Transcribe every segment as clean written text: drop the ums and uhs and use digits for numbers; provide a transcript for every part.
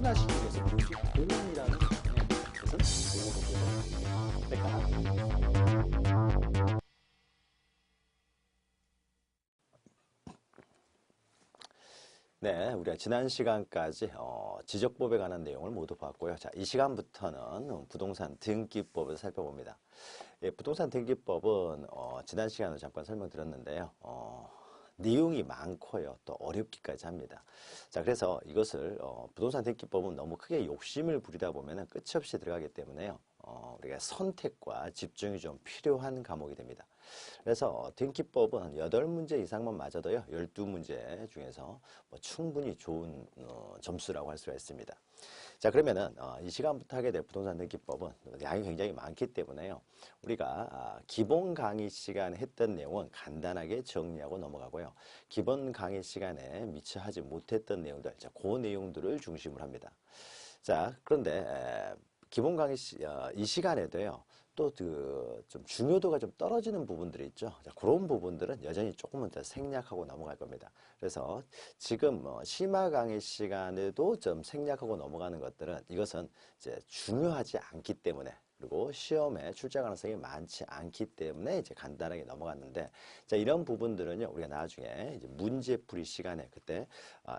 하나씩 중에서 무엇이 공이라는 것은 공으로 볼까요? 네, 우리가 지난 시간까지 지적법에 관한 내용을 모두 봤고요. 자, 이 시간부터는 부동산 등기법을 살펴봅니다. 예, 부동산 등기법은 지난 시간에 잠깐 설명드렸는데요. 내용이 많고요. 또 어렵기까지 합니다. 자, 그래서 이것을 부동산 등기법은 너무 크게 욕심을 부리다 보면 끝이 없이 들어가기 때문에요. 우리가 선택과 집중이 좀 필요한 과목이 됩니다. 그래서 등기법은 8문제 이상만 맞아도요. 12문제 중에서 충분히 좋은 점수라고 할 수가 있습니다. 자, 그러면은 이 시간부터 하게 될 부동산 등기법은 양이 굉장히 많기 때문에요. 우리가 기본 강의 시간에 했던 내용은 간단하게 정리하고 넘어가고요. 기본 강의 시간에 미처 하지 못했던 내용들, 자, 그 내용들을 중심으로 합니다. 자, 그런데 기본 강의 이 시간에도요. 또 좀 중요도가 좀 떨어지는 부분들이 있죠. 자, 그런 부분들은 여전히 조금은 더 생략하고 넘어갈 겁니다. 그래서 지금 심화 강의 시간에도 좀 생략하고 넘어가는 것들은 이것은 이제 중요하지 않기 때문에, 그리고 시험에 출제 가능성이 많지 않기 때문에 이제 간단하게 넘어갔는데, 자, 이런 부분들은요, 우리가 나중에 이제 문제풀이 시간에 그때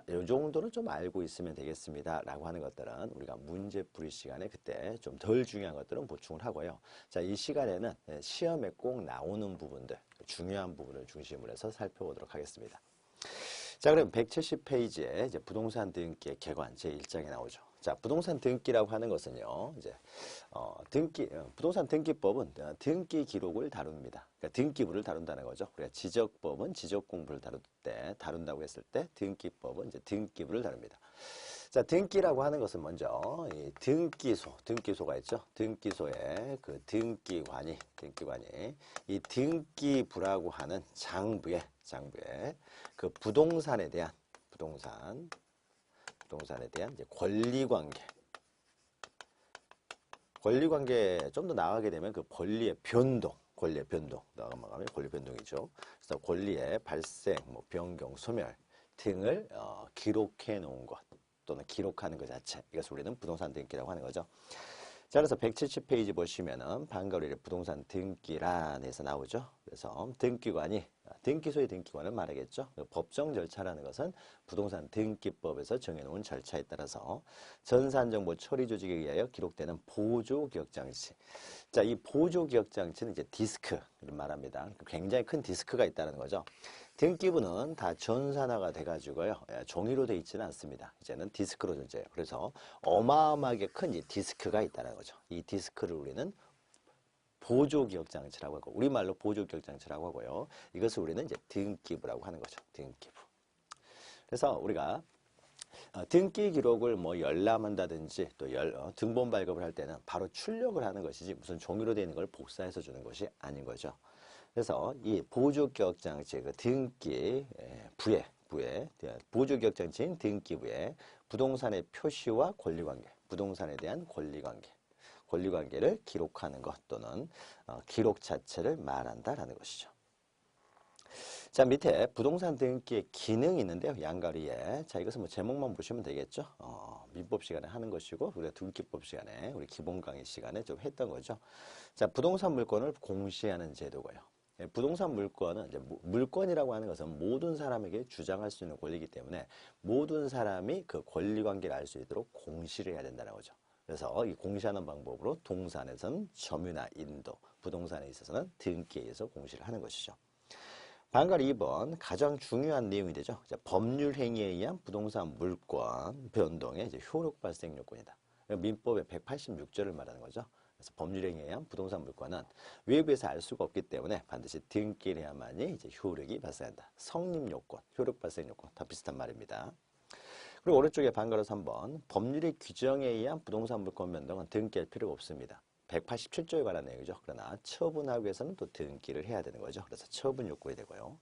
이 정도는 좀 알고 있으면 되겠습니다 라고 하는 것들은 우리가 문제풀이 시간에 그때 좀 덜 중요한 것들은 보충을 하고요. 자, 이 시간에는 시험에 꼭 나오는 부분들, 중요한 부분을 중심으로 해서 살펴보도록 하겠습니다. 자, 그럼 170페이지에 이제 부동산 등기의 개관 제1장에 나오죠. 자, 부동산 등기라고 하는 것은요, 이제, 부동산 등기법은 등기 기록을 다룹니다. 그러니까 등기부를 다룬다는 거죠. 우리가 지적법은 지적 공부를 다룬다고 했을 때 등기법은 이제 등기부를 다룹니다. 자, 등기라고 하는 것은 먼저 이 등기소가 있죠. 등기소에 그 등기관이 이 등기부라고 하는 장부에 그 부동산에 대한 이제 권리관계 좀 더 나가게 되면 그 권리의 변동 나가면 권리 변동이죠. 그래서 권리의 발생, 변경, 소멸 등을 기록해 놓은 것 또는 기록하는 것 자체, 이것을 우리는 부동산 등기라고 하는 거죠. 자, 그래서 170페이지 보시면은 방과후의 부동산 등기란에서 나오죠. 그래서 등기소의 등기관을 말하겠죠. 법정 절차라는 것은 부동산 등기법에서 정해놓은 절차에 따라서 전산정보 처리 조직에 의하여 기록되는 보조기억장치. 자, 이 보조기억장치는 이제 디스크를 말합니다. 굉장히 큰 디스크가 있다는 거죠. 등기부는 다 전산화가 돼가지고요. 종이로 돼 있지는 않습니다. 이제는 디스크로 존재해요. 그래서 어마어마하게 큰 이 디스크가 있다는 거죠. 이 디스크를 우리는 보조기억장치라고 하고, 우리말로 보조기억장치라고 하고요. 이것을 우리는 이제 등기부라고 하는 거죠. 등기부. 그래서 우리가 등기 기록을 열람한다든지 또 등본 발급을 할 때는 바로 출력을 하는 것이지 무슨 종이로 되어 있는 걸 복사해서 주는 것이 아닌 거죠. 그래서 이 보조기억장치, 그 등기부에 보조기억장치인 등기부에 부동산의 표시와 권리관계, 부동산에 대한 권리관계를 기록하는 것 또는 기록 자체를 말한다라는 것이죠. 자, 밑에 부동산 등기의 기능이 있는데요. 양가리에. 자, 이것은 제목만 보시면 되겠죠. 민법 시간에 하는 것이고, 우리가 등기법 시간에, 우리 기본 강의 시간에 좀 했던 거죠. 자, 부동산 물권을 공시하는 제도고요. 부동산 물권은 이제 물권이라고 하는 것은 모든 사람에게 주장할 수 있는 권리이기 때문에 모든 사람이 그 권리 관계를 알 수 있도록 공시를 해야 된다는 거죠. 그래서 이 공시하는 방법으로 동산에서는 점유나 인도, 부동산에 있어서는 등기에 의해서 공시를 하는 것이죠. 방과후 2번 가장 중요한 내용이 되죠. 법률 행위에 의한 부동산 물권 변동의 이제 효력 발생 요건이다. 민법의 186조를 말하는 거죠. 그래서 법률 행위에 의한 부동산 물권은 외부에서 알 수가 없기 때문에 반드시 등기를 해야만이 이제 효력이 발생한다. 성립 요건, 효력 발생 요건 다 비슷한 말입니다. 그리고 오른쪽에 방과후 3번 법률의 규정에 의한 부동산 물권 변동은 등기할 필요가 없습니다. 187조에 관한 내용이죠. 그러나 처분하기 위해서는 또 등기를 해야 되는 거죠. 그래서 처분 요건이 되고요.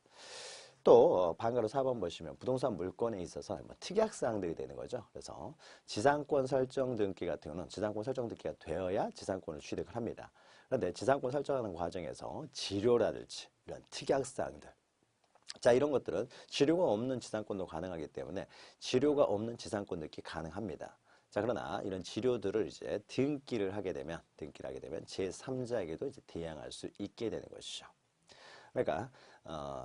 또 방과후 4번 보시면 부동산 물권에 있어서 특약사항들이 되는 거죠. 그래서 지상권 설정 등기 같은 경우는 지상권 설정 등기가 되어야 지상권을 취득을 합니다. 그런데 지상권 설정하는 과정에서 지료라든지 이런 특약사항들, 자, 이런 것들은 지료가 없는 지상권도 가능하기 때문에 지료가 없는 지상권 등기 가능합니다. 자, 그러나 이런 치료들을 이제 등기를 하게 되면 제3자에게도 이제 대항할 수 있게 되는 것이죠. 그러니까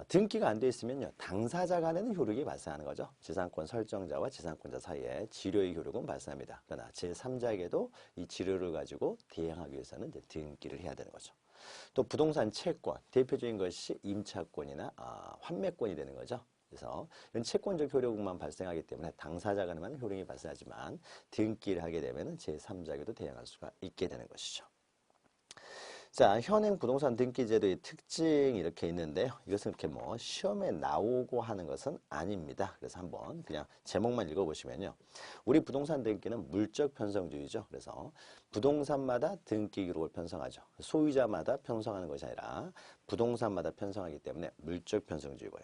등기가 안 돼 있으면요, 당사자 간에는 효력이 발생하는 거죠. 지상권 설정자와 지상권자 사이에 치료의 효력은 발생합니다. 그러나 제3자에게도 이 치료를 가지고 대항하기 위해서는 이제 등기를 해야 되는 거죠. 또 부동산 채권, 대표적인 것이 임차권이나 환매권이 되는 거죠. 그래서 이런 채권적 효력만 발생하기 때문에 당사자 간에만 효력이 발생하지만 등기를 하게 되면 제3자에게도 대항할 수가 있게 되는 것이죠. 자, 현행 부동산 등기제도의 특징이 이렇게 있는데요. 이것은 이렇게 뭐 시험에 나오고 하는 것은 아닙니다. 그래서 한번 그냥 제목만 읽어보시면요. 우리 부동산 등기는 물적 편성주의죠. 그래서 부동산마다 등기 기록을 편성하죠. 소유자마다 편성하는 것이 아니라 부동산마다 편성하기 때문에 물적 편성주의고요.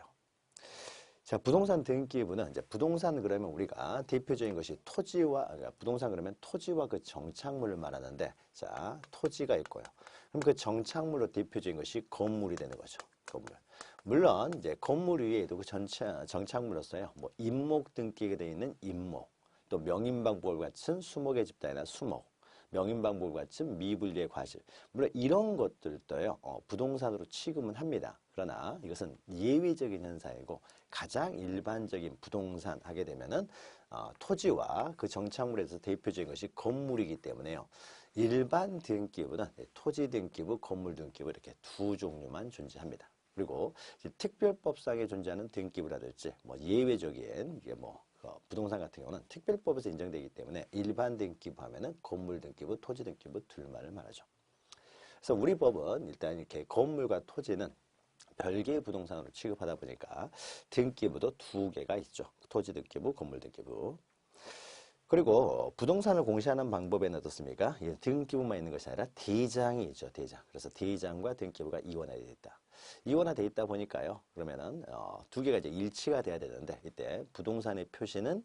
자, 부동산 등기부는 이제 부동산 그러면 우리가 대표적인 것이 토지와, 그러니까 부동산 그러면 토지와 그 정착물을 말하는데, 자, 토지가 있고요. 그럼 그 정착물로 대표적인 것이 건물이 되는 거죠. 건물. 물론 이제 건물 위에도 그 정착물로서요, 뭐 임목 등기가 되어 있는 임목, 또 명인방보홀 같은 수목의 집단이나 수목, 명인방보홀 같은 미분리의 과실, 물론 이런 것들도요, 부동산으로 취급은 합니다. 그러나 이것은 예외적인 현상이고 가장 일반적인 부동산 하게 되면은 토지와 그 정착물에서 대표적인 것이 건물이기 때문에요. 일반 등기부는 토지 등기부, 건물 등기부 이렇게 두 종류만 존재합니다. 그리고 특별법상에 존재하는 등기부라든지 뭐 예외적인 이게 뭐 부동산 같은 경우는 특별법에서 인정되기 때문에 일반 등기부 하면은 건물 등기부, 토지 등기부 둘만을 말하죠. 그래서 우리 법은 일단 이렇게 건물과 토지는 별개의 부동산으로 취급하다 보니까 등기부도 두 개가 있죠. 토지 등기부, 건물 등기부. 그리고 부동산을 공시하는 방법에는 어떻습니까? 등기부만 있는 것이 아니라 대장이 있죠. 대장. 그래서 대장과 등기부가 이원화되어 있다. 이원화되어 있다 보니까요. 그러면은 두 개가 이제 일치가 돼야 되는데 이때 부동산의 표시는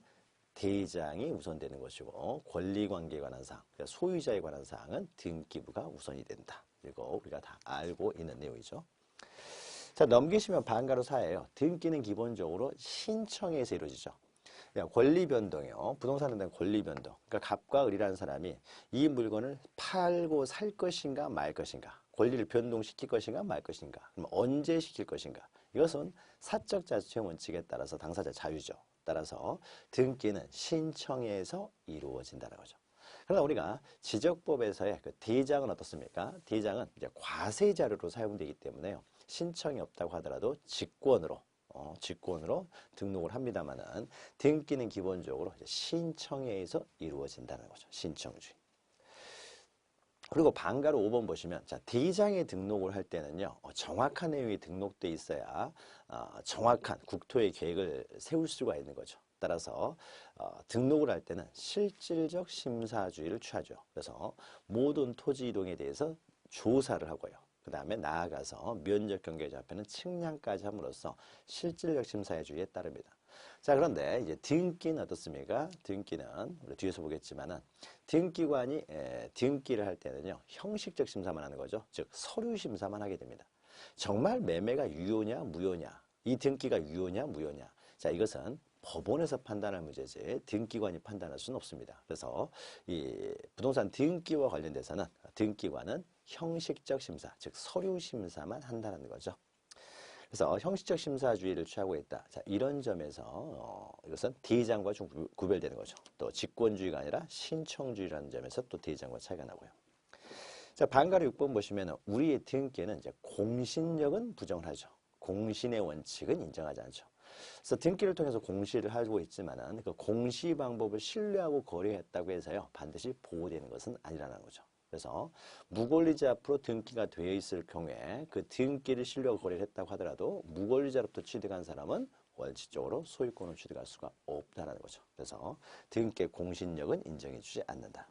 대장이 우선되는 것이고 권리관계에 관한 사항, 그러니까 소유자에 관한 사항은 등기부가 우선이 된다. 그리고 우리가 다 알고 있는 내용이죠. 자, 넘기시면 반가로 사예요. 등기는 기본적으로 신청에서 이루어지죠. 권리 변동이요. 부동산에 대한 권리 변동. 그러니까 갑과 을이라는 사람이 이 물건을 팔고 살 것인가 말 것인가. 권리를 변동시킬 것인가 말 것인가. 그럼 언제 시킬 것인가. 이것은 사적 자주의 원칙에 따라서 당사자 자유죠. 따라서 등기는 신청에서 이루어진다는 거죠. 그러나 우리가 지적법에서의 그 대장은 어떻습니까? 대장은 이제 과세 자료로 사용되기 때문에요. 신청이 없다고 하더라도 직권으로 등록을 합니다만은 등기는 기본적으로 신청에 의해서 이루어진다는 거죠. 신청주의. 그리고 반가로 5번 보시면 자, 대장에 등록을 할 때는요. 정확한 내용이 등록돼 있어야 정확한 국토의 계획을 세울 수가 있는 거죠. 따라서 등록을 할 때는 실질적 심사주의를 취하죠. 그래서 모든 토지 이동에 대해서 조사를 하고요. 그 다음에 나아가서 면적 경계 좌표는 측량까지 함으로써 실질적 심사주의에 따릅니다. 자, 그런데 이제 등기는 어떻습니까? 등기는 우리 뒤에서 보겠지만은 등기관이 등기를 할 때는요 형식적 심사만 하는 거죠. 즉 서류 심사만 하게 됩니다. 정말 매매가 유효냐 무효냐, 이 등기가 유효냐 무효냐. 자, 이것은 법원에서 판단할 문제지 등기관이 판단할 수는 없습니다. 그래서 이 부동산 등기와 관련돼서는 등기관은 형식적 심사, 즉 서류 심사만 한다는 거죠. 그래서 형식적 심사주의를 취하고 있다. 자, 이런 점에서 이것은 대장과 좀 구별되는 거죠. 또 직권주의가 아니라 신청주의라는 점에서 또 대장과 차이가 나고요. 자, 반가로 6번 보시면 우리의 등기는 이제 공신력은 부정을 하죠. 공신의 원칙은 인정하지 않죠. 그래서 등기를 통해서 공시를 하고 있지만은 그 공시 방법을 신뢰하고 거래했다고 해서요 반드시 보호되는 것은 아니라는 거죠. 그래서 무권리자 앞으로 등기가 되어 있을 경우에 그 등기를 신뢰하고 거래를 했다고 하더라도 무권리자로부터 취득한 사람은 원칙적으로 소유권을 취득할 수가 없다는 거죠. 그래서 등기의 공신력은 인정해 주지 않는다.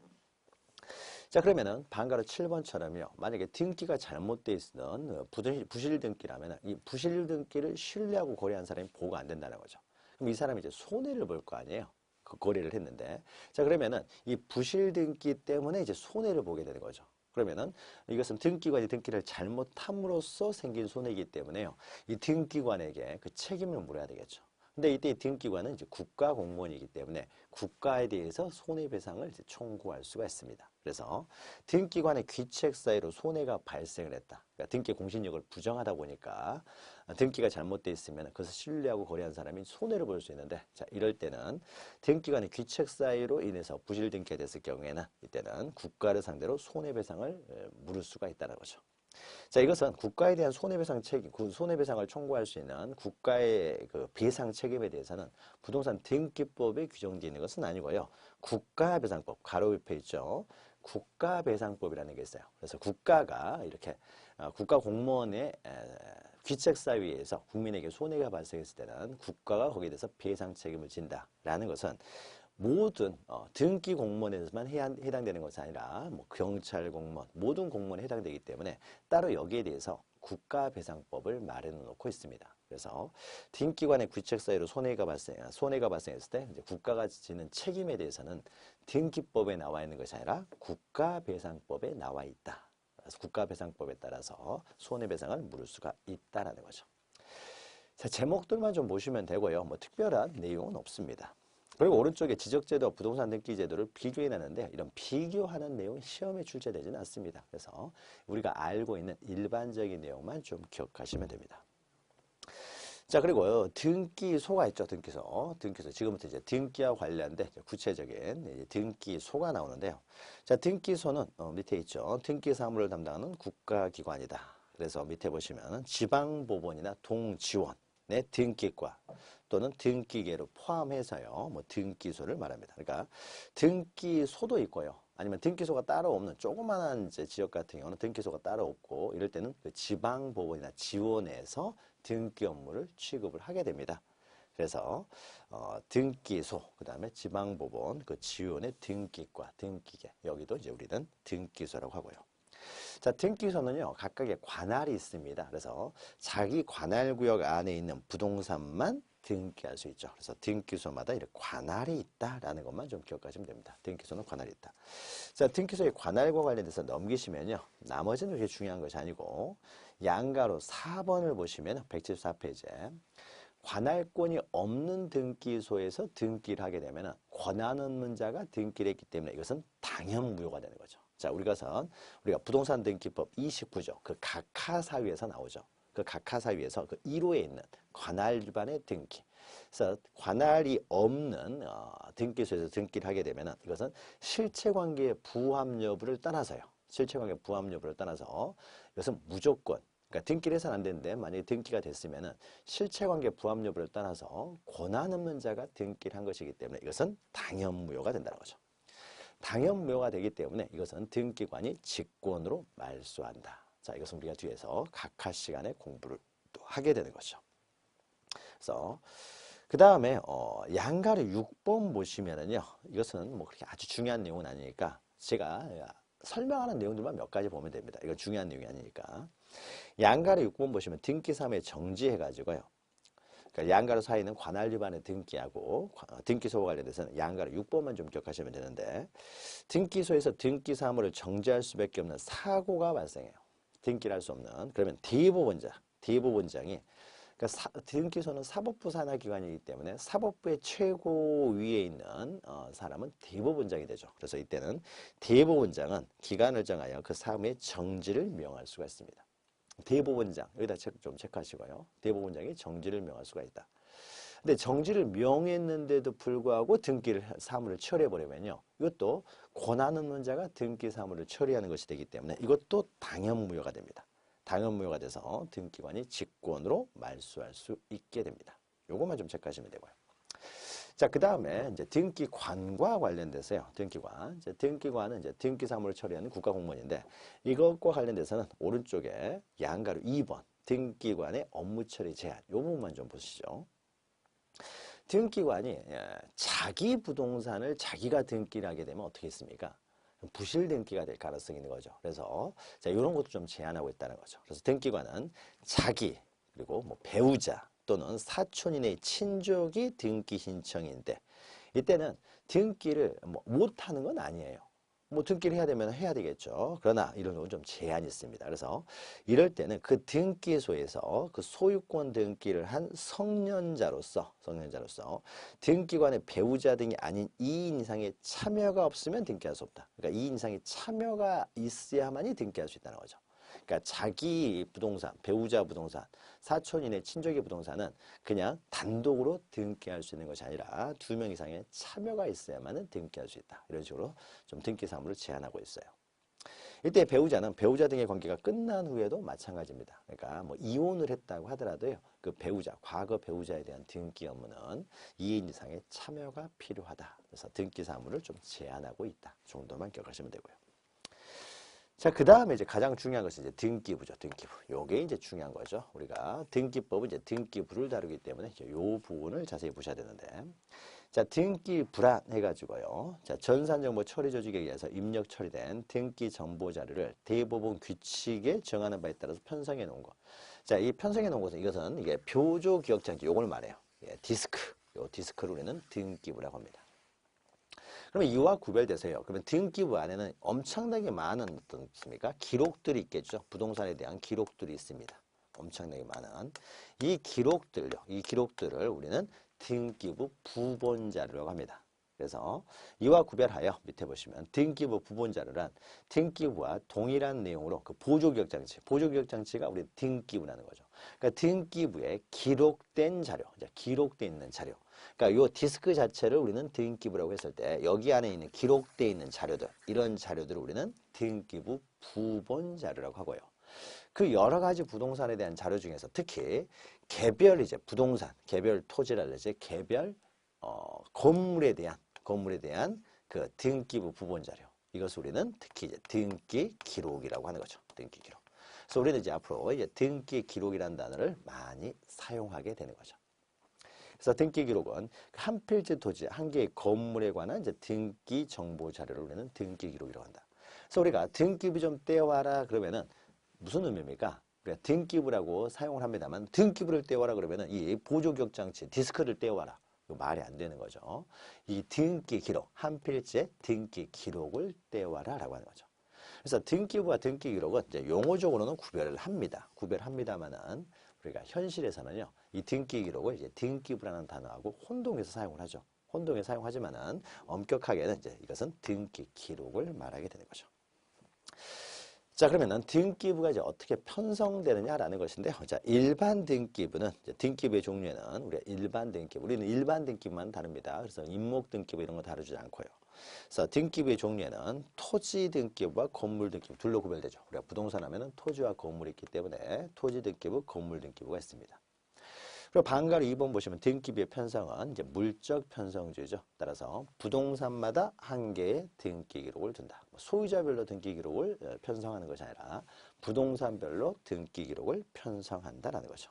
자, 그러면은 반가로 7번처럼요. 만약에 등기가 잘못되어 있는 부실 등기라면 이 부실 등기를 신뢰하고 거래한 사람이 보호가 안 된다는 거죠. 그럼 이 사람이 이제 손해를 볼 거 아니에요. 그 거래를 했는데. 자, 그러면은 이 부실 등기 때문에 이제 손해를 보게 되는 거죠. 그러면은 이것은 등기관이 등기를 잘못함으로써 생긴 손해이기 때문에요. 이 등기관에게 그 책임을 물어야 되겠죠. 근데 이때 등기관은 이제 국가 공무원이기 때문에 국가에 대해서 손해배상을 이제 청구할 수가 있습니다. 그래서 등기관의 귀책 사유로 손해가 발생을 했다. 그러니까 등기 공신력을 부정하다 보니까 등기가 잘못되어 있으면 그것을 신뢰하고 거래한 사람이 손해를 볼 수 있는데, 자, 이럴 때는 등기관의 귀책 사유로 인해서 부실 등기가 됐을 경우에는 이때는 국가를 상대로 손해배상을 물을 수가 있다는 거죠. 자, 이것은 국가에 대한 손해배상 책임, 그 손해배상을 청구할 수 있는 국가의 그 배상 책임에 대해서는 부동산 등기법에 규정되어 있는 것은 아니고요. 국가배상법, 가로 옆에 있죠. 국가배상법이라는 게 있어요. 그래서 국가가 이렇게 국가 공무원의 귀책 사유에 의해서 국민에게 손해가 발생했을 때는 국가가 거기에 대해서 배상 책임을 진다라는 것은 모든 등기 공무원에서만 해당되는 것이 아니라 뭐 경찰 공무원, 모든 공무원에 해당되기 때문에 따로 여기에 대해서 국가배상법을 마련해 놓고 있습니다. 그래서 등기관의 귀책 사유로 손해가 발생했을 때 이제 국가가 지는 책임에 대해서는 등기법에 나와 있는 것이 아니라 국가배상법에 나와 있다. 그래서 국가배상법에 따라서 손해배상을 물을 수가 있다라는 거죠. 자, 제목들만 좀 보시면 되고요. 뭐 특별한 내용은 없습니다. 그리고 오른쪽에 지적제도와 부동산 등기제도를 비교해 놨는데 이런 비교하는 내용이 시험에 출제되지는 않습니다. 그래서 우리가 알고 있는 일반적인 내용만 좀 기억하시면 됩니다. 자, 그리고 등기소가 있죠. 등기소. 지금부터 이제 등기와 관련된 구체적인 등기소가 나오는데요. 자, 등기소는 밑에 있죠. 등기 사무를 담당하는 국가기관이다. 그래서 밑에 보시면 지방법원이나 동지원의 등기과 또는 등기계를 포함해서요, 뭐 등기소를 말합니다. 그러니까 등기소도 있고요, 아니면 등기소가 따로 없는 조그마한 이제 지역 같은 경우는 등기소가 따로 없고 이럴 때는 그 지방법원이나 지원에서 등기 업무를 취급을 하게 됩니다. 그래서 등기소, 그 다음에 지방법원, 그 지원의 등기과, 등기계, 여기도 이제 우리는 등기소라고 하고요. 자, 등기소는요, 각각의 관할이 있습니다. 그래서 자기 관할구역 안에 있는 부동산만 등기할 수 있죠. 그래서 등기소마다 이렇게 관할이 있다라는 것만 좀 기억하시면 됩니다. 등기소는 관할이 있다. 자, 등기소의 관할과 관련돼서 넘기시면요, 나머지는 그렇게 중요한 것이 아니고 양가로 4번을 보시면 174페이지에 관할권이 없는 등기소에서 등기를 하게 되면 권한 없는 자가 등기를 했기 때문에 이것은 당연무효가 되는 거죠. 자, 우리가 부동산 등기법 29조 그 각하사유에서 나오죠. 그 각하사유에서 그 1호에 있는 관할 위반의 등기. 그래서 관할이 없는 등기소에서 등기를 하게 되면 이것은 실체관계의 부합 여부를 떠나서요. 실체관계 부합 여부를 떠나서 이것은 무조건, 그러니까 등기를 해서는 안 되는데 만약에 등기가 됐으면은 실체관계 부합 여부를 떠나서 권한 없는 자가 등기를 한 것이기 때문에 이것은 당연무효가 된다는 거죠. 당연무효가 되기 때문에 이것은 등기관이 직권으로 말소한다. 자, 이것은 우리가 뒤에서 각하 시간에 공부를 또 하게 되는 거죠. 그래서 그 다음에 양가로 6번 보시면은요, 이것은 뭐 그렇게 아주 중요한 내용은 아니니까 제가 설명하는 내용들만 몇 가지 보면 됩니다. 이건 중요한 내용이 아니니까. 양가로 6번 보시면 등기 3회 정지해가지고요. 그러니까 양가로 사이는 관할 위반에 등기하고 등기소와 관련돼서는 양가로 6번만 좀 기억하시면 되는데, 등기소에서 등기 사무를 정지할 수밖에 없는 사고가 발생해요. 등기를 할 수 없는. 그러면 대법원장이 그러니까 등기소는 사법부 산하기관이기 때문에 사법부의 최고 위에 있는 사람은 대법원장이 되죠. 그래서 이때는 대법원장은 기간을 정하여 그 사무의 정지를 명할 수가 있습니다. 대법원장, 여기다 좀 체크하시고요. 대법원장이 정지를 명할 수가 있다. 근데 정지를 명했는데도 불구하고 사무를 처리해버리면요, 이것도 권한 없는 자가 등기 사무를 처리하는 것이 되기 때문에 이것도 당연무효가 됩니다. 당연무효가 돼서 등기관이 직권으로 말소할 수 있게 됩니다. 요것만 좀 체크하시면 되고요. 자, 그 다음에 이제 등기관과 관련돼서요. 등기관은 이제 등기 사무를 처리하는 국가공무원인데 이것과 관련돼서는 오른쪽에 양가로 2번 등기관의 업무 처리 제한, 요 부분만 좀 보시죠. 등기관이 자기 부동산을 자기가 등기를 하게 되면 어떻게 했습니까? 부실 등기가 될 가능성이 있는 거죠. 그래서 자, 이런 것도 좀 제한하고 있다는 거죠. 그래서 등기관은 자기, 그리고 뭐 배우자 또는 사촌 이내의 친족이 등기 신청인데 이때는 등기를 뭐 못하는 건 아니에요. 뭐 등기를 해야 되면 해야 되겠죠. 그러나 이런 경우는 좀 제한이 있습니다. 그래서 이럴 때는 그 등기소에서 그 소유권 등기를 한 성년자로서 등기관의 배우자 등이 아닌 2인 이상의 참여가 없으면 등기할 수 없다. 그러니까 2인 이상의 참여가 있어야만이 등기할 수 있다는 거죠. 그러니까 자기 부동산, 배우자 부동산, 사촌인의 친족의 부동산은 그냥 단독으로 등기할 수 있는 것이 아니라 2명 이상의 참여가 있어야만 등기할 수 있다. 이런 식으로 좀 등기 사무를 제한하고 있어요. 이때 배우자는 배우자 등의 관계가 끝난 후에도 마찬가지입니다. 그러니까 뭐 이혼을 했다고 하더라도요. 그 배우자, 과거 배우자에 대한 등기 업무는 2인 이상의 참여가 필요하다. 그래서 등기 사무를 좀 제한하고 있다. 정도만 기억하시면 되고요. 자, 그 다음에 이제 가장 중요한 것은 이제 등기부죠, 등기부. 요게 이제 중요한 거죠. 우리가 등기법은 이제 등기부를 다루기 때문에 이제 요 부분을 자세히 보셔야 되는데. 자, 등기부란 해가지고요. 자, 전산정보 처리 조직에 의해서 입력 처리된 등기 정보 자료를 대법원 규칙에 정하는 바에 따라서 편성해 놓은 거. 자, 이 편성해 놓은 것은 이것은 이게 표조 기억장치 요걸 말해요. 예, 디스크. 요 디스크를 우리는 등기부라고 합니다. 그러면 이와 구별돼서요. 그러면 등기부 안에는 엄청나게 많은 어떤 습니까? 기록들이 있겠죠. 부동산에 대한 기록들이 있습니다. 엄청나게 많은 이 기록들요. 이 기록들을 우리는 등기부 부본 자료라고 합니다. 그래서 이와 구별하여 밑에 보시면 등기부 부본 자료란 등기부와 동일한 내용으로 그 보조기억장치, 보조기억장치가 우리 등기부라는 거죠. 그러니까 등기부에 기록된 자료, 기록돼 있는 자료. 그러니까 요 디스크 자체를 우리는 등기부라고 했을 때 여기 안에 있는 기록되어 있는 자료들, 이런 자료들을 우리는 등기부 부본 자료라고 하고요. 그 여러 가지 부동산에 대한 자료 중에서 특히 개별 이제 부동산, 개별 토지랄지 개별 건물에 대한 그 등기부 부본 자료. 이것을 우리는 특히 이제 등기 기록이라고 하는 거죠. 등기 기록. 그래서 우리는 이제 앞으로 이제 등기 기록이라는 단어를 많이 사용하게 되는 거죠. 그래서 등기 기록은 한 필지 토지, 한 개의 건물에 관한 이제 등기 정보 자료를 우리는 등기 기록이라고 한다. 그래서 우리가 등기부 좀 떼와라 그러면은 무슨 의미입니까? 우리가 등기부라고 사용을 합니다만 등기부를 떼와라 그러면은 이 보조기억장치 디스크를 떼와라. 이거 말이 안 되는 거죠. 이 등기 기록, 한 필지의 등기 기록을 떼와라라고 하는 거죠. 그래서 등기부와 등기 기록은 이제 용어적으로는 구별을 합니다. 구별합니다만은 우리가 현실에서는요, 이 등기 기록을 이제 등기부라는 단어하고 혼동해서 사용을 하죠. 혼동해서 사용하지만은 엄격하게는 이제 이것은 등기 기록을 말하게 되는 거죠. 자, 그러면은 등기부가 이제 어떻게 편성되느냐라는 것인데요. 자, 일반 등기부는 이제 등기부의 종류에는 우리가 일반 등기부, 우리는 일반 등기부만 다룹니다. 그래서 임목 등기부 이런 거 다루지 않고요. 그래서 등기부의 종류에는 토지 등기부와 건물 등기부 둘로 구별되죠. 우리가 부동산 하면은 토지와 건물이 있기 때문에 토지 등기부, 건물 등기부가 있습니다. 그리고 방가로 2번 보시면 등기부의 편성은 이제 물적 편성주의죠. 따라서 부동산마다 한 개의 등기 기록을 둔다. 소유자별로 등기 기록을 편성하는 것이 아니라 부동산별로 등기 기록을 편성한다라는 거죠.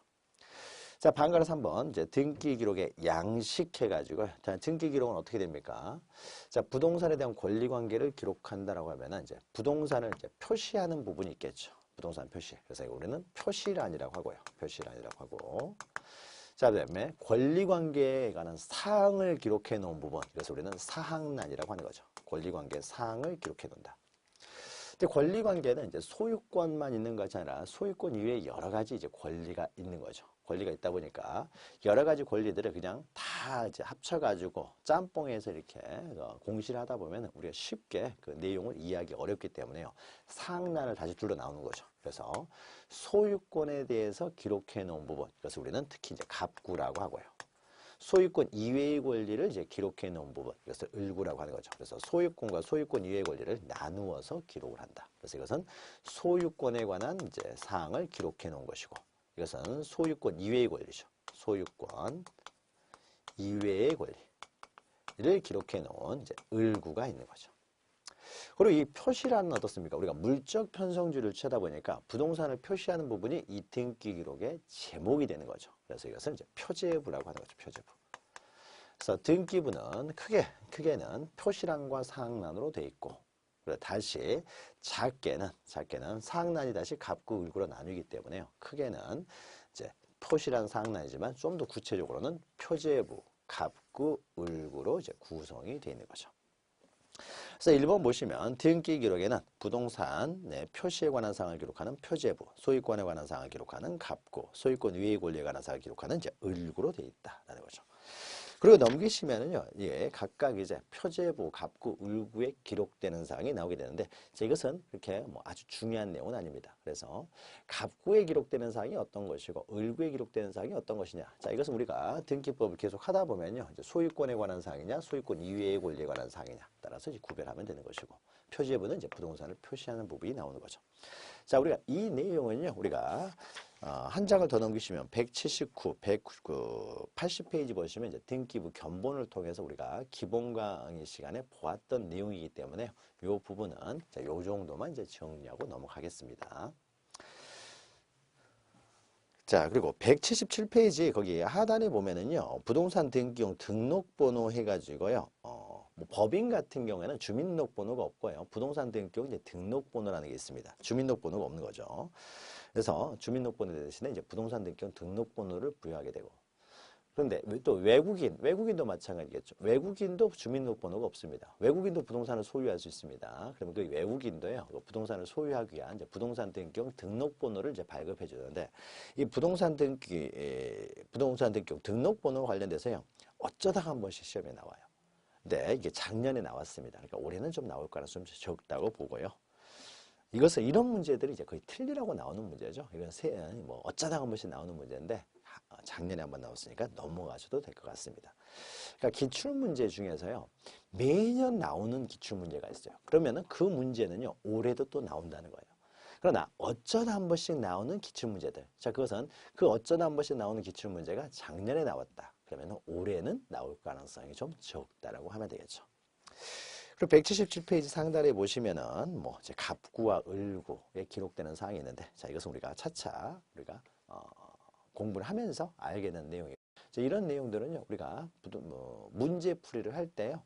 자, 방가로 3번 이제 등기 기록에 양식해가지고 자, 등기 기록은 어떻게 됩니까? 자, 부동산에 대한 권리 관계를 기록한다라고 하면은 이제 부동산을 이제 표시하는 부분이 있겠죠. 부동산 표시. 그래서 우리는 표시란이라고 하고요. 표시란이라고 하고. 자, 그다음에 권리관계에 관한 사항을 기록해 놓은 부분. 그래서 우리는 사항란이라고 하는 거죠. 권리관계 사항을 기록해 놓는다. 근데 권리관계는 이제 소유권만 있는 것이 아니라 소유권 이외에 여러 가지 이제 권리가 있는 거죠. 권리가 있다 보니까 여러 가지 권리들을 그냥 다 이제 합쳐가지고 짬뽕해서 이렇게 공시를 하다 보면 우리가 쉽게 그 내용을 이해하기 어렵기 때문에요. 사항란을 다시 둘러 나오는 거죠. 그래서 소유권에 대해서 기록해 놓은 부분. 그래서 우리는 특히 이제 갑구라고 하고요. 소유권 이외의 권리를 이제 기록해 놓은 부분. 그래서 을구라고 하는 거죠. 그래서 소유권과 소유권 이외의 권리를 나누어서 기록을 한다. 그래서 이것은 소유권에 관한 이제 사항을 기록해 놓은 것이고, 이것은 소유권 이외의 권리죠. 소유권 이외의 권리를 기록해 놓은 이제 을구가 있는 거죠. 그리고 이 표시란은 어떻습니까? 우리가 물적 편성주를 취하다 보니까 부동산을 표시하는 부분이 이 등기 기록의 제목이 되는 거죠. 그래서 이것을 이제 표제부라고 하는 거죠. 표제부. 그래서 등기부는 크게는 표시란과 사항란으로 되어 있고, 그리고 다시 작게는 사항란이 다시 갑구, 을구로 나누기 때문에요. 크게는 이제 표시란, 사항란이지만 좀 더 구체적으로는 표제부, 갑구, 을구로 이제 구성이 되어 있는 거죠. 그래서 1번 보시면 등기 기록에는 부동산 표시에 관한 사항을 기록하는 표제부, 소유권에 관한 사항을 기록하는 갑구, 소유권 이해 권리에 관한 사항을 기록하는 이제 을구로 되어 있다라는 거죠. 그리고 넘기시면은요, 예, 각각 이제 표제부, 갑구, 을구에 기록되는 사항이 나오게 되는데, 자, 이것은 그렇게 뭐 아주 중요한 내용은 아닙니다. 그래서 갑구에 기록되는 사항이 어떤 것이고, 을구에 기록되는 사항이 어떤 것이냐. 자, 이것은 우리가 등기법을 계속 하다 보면요, 이제 소유권에 관한 사항이냐, 소유권 이외의 권리에 관한 사항이냐 따라서 이제 구별하면 되는 것이고, 표제부는 이제 부동산을 표시하는 부분이 나오는 거죠. 자, 우리가 이 내용은요, 우리가 한 장을 더 넘기시면 179, 80페이지 보시면 이제 등기부 견본을 통해서 우리가 기본 강의 시간에 보았던 내용이기 때문에 이 부분은 자, 요 정도만 이제 정리하고 넘어가겠습니다. 자, 그리고 177페이지 거기 하단에 보면은요, 부동산 등기용 등록번호 해가지고요, 뭐 법인 같은 경우에는 주민등록번호가 없고요, 부동산 등기용 이제 등록번호라는 게 있습니다. 주민등록번호가 없는 거죠. 그래서 주민등록번호 대신에 이제 부동산 등기용 등록번호를 부여하게 되고, 그런데 또 외국인도 마찬가지겠죠. 외국인도 주민등록번호가 없습니다. 외국인도 부동산을 소유할 수 있습니다. 그러면 그 외국인도요, 그 부동산을 소유하기 위한 이제 부동산 등기용 등록번호를 이제 발급해 주는데, 이 부동산 등기용 등록번호 관련돼서요, 어쩌다가 한 번씩 시험에 나와요. 근데 이게 작년에 나왔습니다. 그러니까 올해는 좀 나올 가능성이 좀 적다고 보고요. 이것은 이런 문제들이 이제 거의 틀리라고 나오는 문제죠. 이건 뭐 어쩌다가 한 번씩 나오는 문제인데 작년에 한번 나왔으니까 넘어가셔도 될 것 같습니다. 그러니까 기출문제 중에서요, 매년 나오는 기출문제가 있어요. 그러면은 그 문제는요, 올해도 또 나온다는 거예요. 그러나 어쩌다 한 번씩 나오는 기출문제들. 자, 그것은 그 어쩌다 한 번씩 나오는 기출문제가 작년에 나왔다. 그러면 올해는 나올 가능성이 좀 적다라고 하면 되겠죠. 그리고 177페이지 상단에 보시면은 뭐 이제 갑구와 을구에 기록되는 사항이 있는데, 자, 이것은 우리가 차차 우리가 공부를 하면서 알게 된 내용이에요. 이런 내용들은요, 우리가 문제풀이를 할 때요,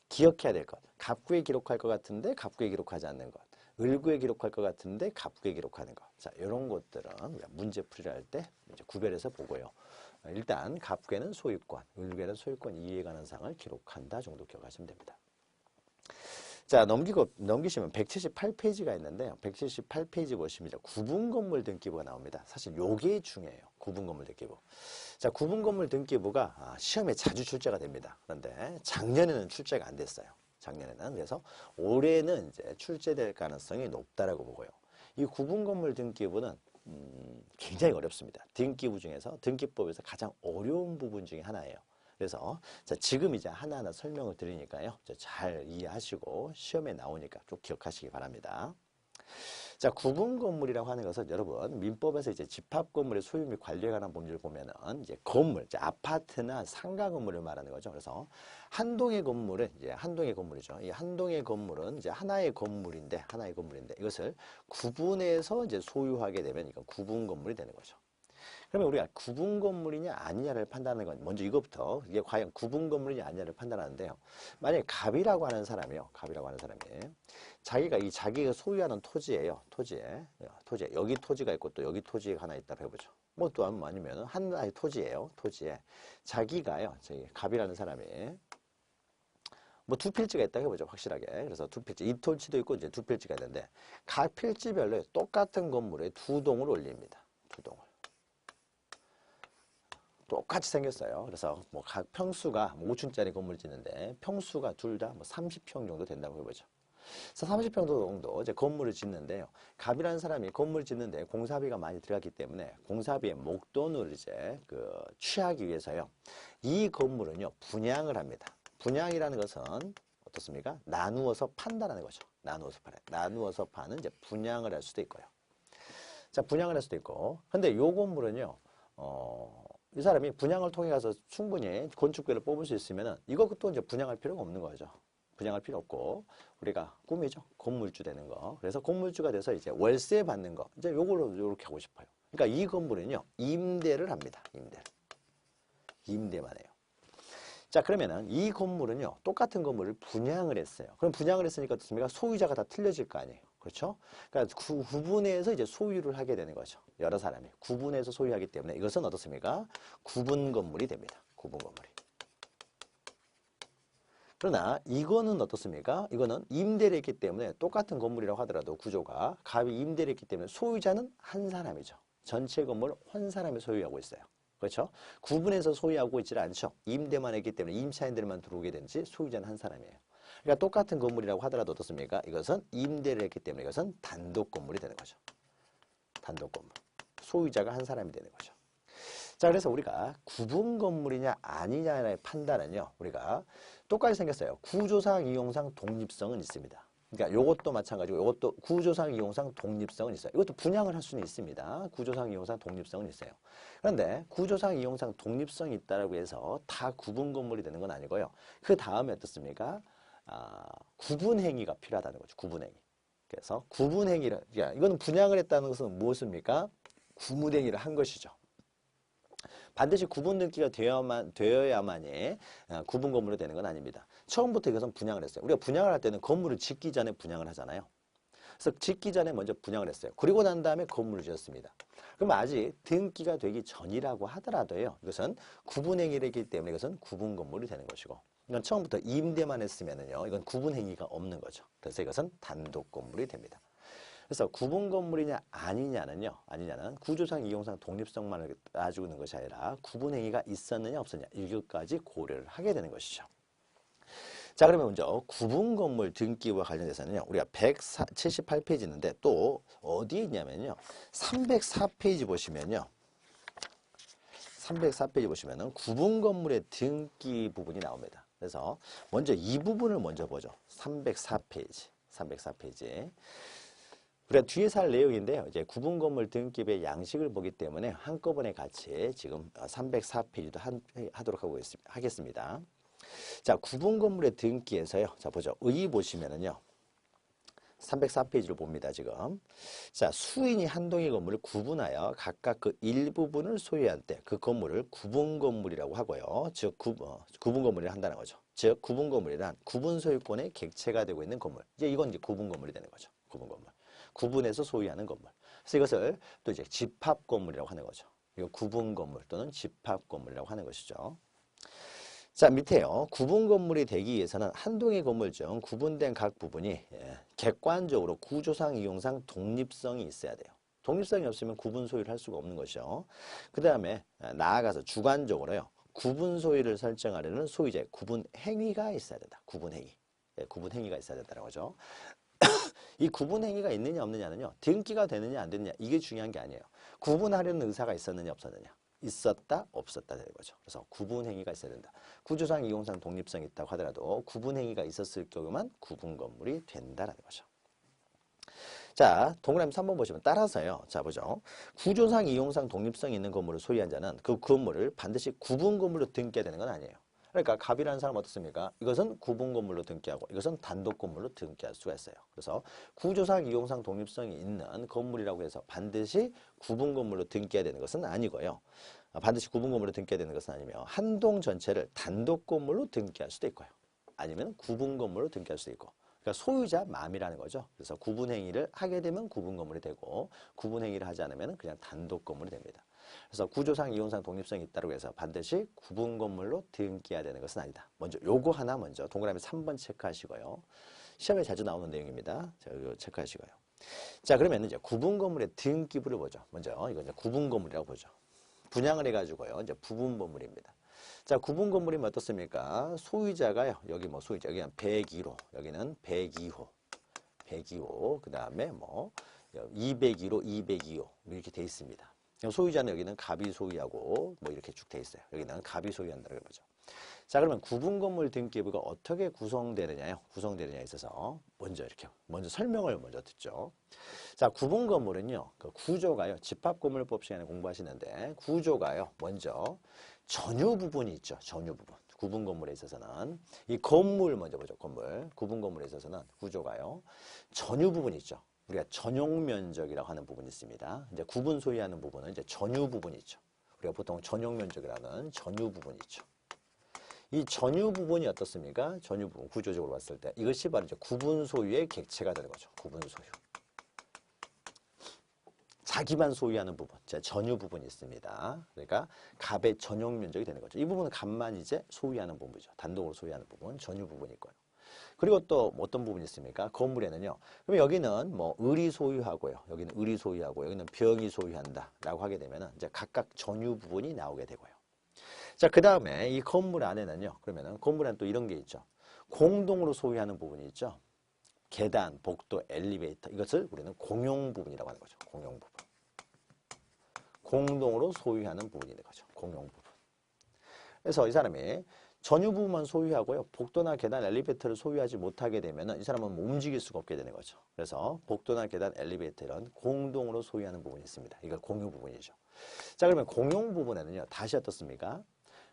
기억해야 될 것. 갑구에 기록할 것 같은데 갑구에 기록하지 않는 것. 을구에 기록할 것 같은데 갑구에 기록하는 것. 자, 이런 것들은 우리가 문제풀이를 할 때 이제 구별해서 보고요. 일단 갑구에는 소유권, 을구에는 소유권 이해에 관한 사항을 기록한다 정도 기억하시면 됩니다. 자, 넘기시면 178페이지가 있는데요. 178페이지 보시면 이제 구분건물 등기부가 나옵니다. 사실 요게 중요해요. 구분건물 등기부. 자, 구분건물 등기부가 시험에 자주 출제가 됩니다. 그런데 작년에는 출제가 안 됐어요. 작년에는. 그래서 올해는 이제 출제될 가능성이 높다라고 보고요. 이 구분건물 등기부는 굉장히 어렵습니다. 등기부 중에서 등기법에서 가장 어려운 부분 중에 하나예요. 그래서 자, 지금 이제 하나하나 설명을 드리니까요, 잘 이해하시고 시험에 나오니까 꼭 기억하시기 바랍니다. 자, 구분건물이라고 하는 것은 여러분 민법에서 이제 집합건물의 소유 및 관리에 관한 법률을 보면은 이제 건물, 이제 아파트나 상가 건물을 말하는 거죠. 그래서 한 동의 건물은 이제 한 동의 건물이죠. 이 한 동의 건물은 이제 하나의 건물인데 이것을 구분해서 이제 소유하게 되면 이건 구분건물이 되는 거죠. 그러면 우리가 구분 건물이냐 아니냐를 판단하는 건 먼저 이것부터, 이게 과연 구분 건물이냐 아니냐를 판단하는데요. 만약에 갑이라고 하는 사람이 자기가 소유하는 토지예요. 토지에 여기 토지가 있고 또 여기 토지가 하나 있다고 해보죠. 뭐 또 아니면 하나의 토지예요. 토지에 자기가요, 갑이라는 사람이 뭐 두 필지가 있다고 해보죠. 확실하게. 그래서 두 필지, 이 토지도 있고 이제 두 필지가 있는데 각 필지별로 똑같은 건물에 두 동을 올립니다. 두 동을. 똑같이 생겼어요. 그래서 뭐 각 평수가 5층짜리 건물 짓는데 평수가 둘 다 뭐 30평 정도 된다고 해보죠. 그래서 30평 정도 이제 건물을 짓는데요. 갑이라는 사람이 건물 짓는데 공사비가 많이 들어갔기 때문에 공사비의 목돈을 이제 취하기 위해서요. 이 건물은요, 분양을 합니다. 분양이라는 것은 어떻습니까? 나누어서 판다라는 거죠. 나누어서 파는 이제 분양을 할 수도 있고요. 자, 분양을 할 수도 있고. 근데 요 건물은요, 이 사람이 분양을 통해 가서 충분히 건축비를 뽑을 수 있으면은 이것도 이제 분양할 필요가 없는 거죠. 분양할 필요 없고 우리가 꿈이죠. 건물주 되는 거. 그래서 건물주가 돼서 이제 월세 받는 거. 이제 요걸로 이렇게 하고 싶어요. 그러니까 이 건물은요, 임대를 합니다. 임대만 해요. 자, 그러면은 이 건물은요, 똑같은 건물을 분양을 했어요. 그럼 분양을 했으니까 어떻습니까? 소유자가 다 틀려질 거 아니에요. 그렇죠? 그러니까 구분해서 이제 소유를 하게 되는 거죠. 여러 사람이 구분해서 소유하기 때문에 이것은 어떻습니까? 구분 건물이 됩니다. 구분 건물이. 그러나 이거는 어떻습니까? 이거는 임대를 했기 때문에 똑같은 건물이라고 하더라도 구조가 갑이 임대를 했기 때문에 소유자는 한 사람이죠. 전체 건물을 한 사람이 소유하고 있어요. 그렇죠? 구분해서 소유하고 있지 않죠. 임대만 했기 때문에 임차인들만 들어오게 되는지 소유자는 한 사람이에요. 그러니까 똑같은 건물이라고 하더라도 어떻습니까? 이것은 임대를 했기 때문에 이것은 단독 건물이 되는 거죠. 단독 건물. 소유자가 한 사람이 되는 거죠. 자, 그래서 우리가 구분 건물이냐 아니냐의 판단은요. 우리가 똑같이 생겼어요. 구조상, 이용상 독립성은 있습니다. 그러니까 이것도 마찬가지고 이것도 구조상, 이용상 독립성은 있어요. 이것도 분양을 할 수는 있습니다. 구조상, 이용상 독립성은 있어요. 그런데 구조상, 이용상 독립성이 있다고 해서 다 구분 건물이 되는 건 아니고요. 그 다음에 어떻습니까? 구분 행위가 필요하다는 거죠. 구분 행위. 그래서 구분 행위를, 이거는 분양을 했다는 것은 무엇입니까? 구분 행위를 한 것이죠. 반드시 구분 등기가 되어야만이 구분 건물이 되는 건 아닙니다. 처음부터 이것은 분양을 했어요. 우리가 분양을 할 때는 건물을 짓기 전에 분양을 하잖아요. 그래서 짓기 전에 먼저 분양을 했어요. 그리고 난 다음에 건물을 지었습니다. 그럼 아직 등기가 되기 전이라고 하더라도요. 이것은 구분행위이기 때문에 이것은 구분 건물이 되는 것이고, 이건 처음부터 임대만 했으면은요. 이건 구분행위가 없는 거죠. 그래서 이것은 단독 건물이 됩니다. 그래서 구분 건물이냐 아니냐는 구조상, 이용상 독립성만을 따지고 있는 것이 아니라 구분 행위가 있었느냐 없었느냐 이것까지 고려를 하게 되는 것이죠. 자, 그러면 먼저 구분 건물 등기와 관련해서는요. 우리가 178페이지 있는데 또 어디에 있냐면요. 304페이지 보시면요. 304페이지 보시면은 구분 건물의 등기 부분이 나옵니다. 그래서 먼저 이 부분을 먼저 보죠. 304페이지. 304페이지. 우리가 뒤에서 할 내용인데요. 이제 구분 건물 등기부의 양식을 보기 때문에 한꺼번에 같이 지금 304페이지도 하도록 하겠습니다. 자, 구분 건물의 등기에서요. 자, 보죠. 의 보시면은요. 304페이지를 봅니다, 지금. 자, 수인이 한 동의 건물을 구분하여 각각 그 일부분을 소유한 때 그 건물을 구분 건물이라고 하고요. 즉, 구분 건물이라 한다는 거죠. 즉, 구분 건물이란 구분 소유권의 객체가 되고 있는 건물. 이건 이제 구분 건물이 되는 거죠. 구분 건물. 구분해서 소유하는 건물. 그래서 이것을 또 이제 집합 건물이라고 하는 거죠. 이거 구분 건물 또는 집합 건물이라고 하는 것이죠. 자, 밑에요. 구분 건물이 되기 위해서는 한 동의 건물 중 구분된 각 부분이 객관적으로 구조상, 이용상 독립성이 있어야 돼요. 독립성이 없으면 구분 소유를 할 수가 없는 것이죠. 그 다음에 나아가서 주관적으로요. 구분 소유를 설정하려는 소유자의 구분 행위가 있어야 된다. 구분 행위. 구분 행위가 있어야 된다는 거죠. 이 구분 행위가 있느냐 없느냐는요. 등기가 되느냐 안 되느냐 이게 중요한 게 아니에요. 구분하려는 의사가 있었느냐 없었느냐. 있었다 없었다 되는 거죠. 그래서 구분 행위가 있어야 된다. 구조상 이용상 독립성이 있다고 하더라도 구분 행위가 있었을 경우만 구분 건물이 된다라는 거죠. 자, 동그라미 3번 보시면 따라서요. 자, 보죠. 구조상 이용상 독립성이 있는 건물을 소유한 자는 그 건물을 반드시 구분 건물로 등기해야 되는 건 아니에요. 그러니까 갑이라는 사람은 어떻습니까? 이것은 구분 건물로 등기하고 이것은 단독 건물로 등기할 수가 있어요. 그래서 구조상 이용상 독립성이 있는 건물이라고 해서 반드시 구분 건물로 등기해야 되는 것은 아니고요. 반드시 구분 건물로 등기해야 되는 것은 아니며 한 동 전체를 단독 건물로 등기할 수도 있고요. 아니면 구분 건물로 등기할 수도 있고. 그러니까 소유자 마음이라는 거죠. 그래서 구분 행위를 하게 되면 구분 건물이 되고 구분 행위를 하지 않으면 그냥 단독 건물이 됩니다. 그래서 구조상, 이용상 독립성이 있다고 해서 반드시 구분 건물로 등기해야 되는 것은 아니다. 먼저 요거 하나 먼저 동그라미 3번 체크하시고요. 시험에 자주 나오는 내용입니다. 자, 이거 체크하시고요. 자, 그러면 이제 구분 건물의 등기부를 보죠. 먼저 이거 이제 구분 건물이라고 보죠. 분양을 해가지고요. 이제 부분 건물입니다. 자, 구분 건물이면 어떻습니까? 소유자가요. 여기 뭐 소유자, 여기는 101호, 여기는 102호, 102호, 그 다음에 뭐 201호, 202호 이렇게 돼 있습니다. 소유자는 여기는 갑이 소유하고 뭐 이렇게 쭉 돼 있어요. 여기는 갑이 소유한다고 보죠. 자, 그러면 구분 건물 등기부가 어떻게 구성되느냐요? 구성되느냐에 있어서 먼저 설명을 먼저 듣죠. 자, 구분 건물은요. 그 구조가요. 집합 건물법 시간에 공부하시는데 구조가요. 먼저 전유 부분이 있죠. 전유 부분. 구분 건물에 있어서는 이 건물 먼저 보죠. 건물. 구분 건물에 있어서는 구조가요. 전유 부분이 있죠. 우리가 전용 면적이라고 하는 부분이 있습니다. 이제 구분 소유하는 부분은 이제 전유 부분이 있죠. 우리가 보통 전용 면적이라는 전유 부분이 있죠. 이 전유 부분이 어떻습니까? 전유 부분 구조적으로 봤을 때 이것이 바로 이제 구분 소유의 객체가 되는 거죠. 구분 소유. 자기만 소유하는 부분, 전유 부분이 있습니다. 그러니까 갑의 전용 면적이 되는 거죠. 이 부분은 갑만 이제 소유하는 부분이죠. 단독으로 소유하는 부분, 전유 부분이 있고요. 그리고 또 어떤 부분이 있습니까? 건물에는요. 그럼 여기는 뭐 을이 소유하고요. 여기는 을이 소유하고 여기는 병이 소유한다라고 하게 되면은 이제 각각 전유 부분이 나오게 되고요. 자, 그다음에 이 건물 안에는요. 그러면은 건물 안에 또 이런 게 있죠. 공동으로 소유하는 부분이 있죠. 계단, 복도, 엘리베이터 이것을 우리는 공용 부분이라고 하는 거죠. 공용 부분. 공동으로 소유하는 부분이 있는 거죠. 공용 부분. 그래서 이 사람이 전유 부분만 소유하고요. 복도나 계단, 엘리베이터를 소유하지 못하게 되면 이 사람은 뭐 움직일 수가 없게 되는 거죠. 그래서 복도나 계단, 엘리베이터 이런 공동으로 소유하는 부분이 있습니다. 이걸 공유 부분이죠. 자, 그러면 공용 부분에는요. 다시 어떻습니까?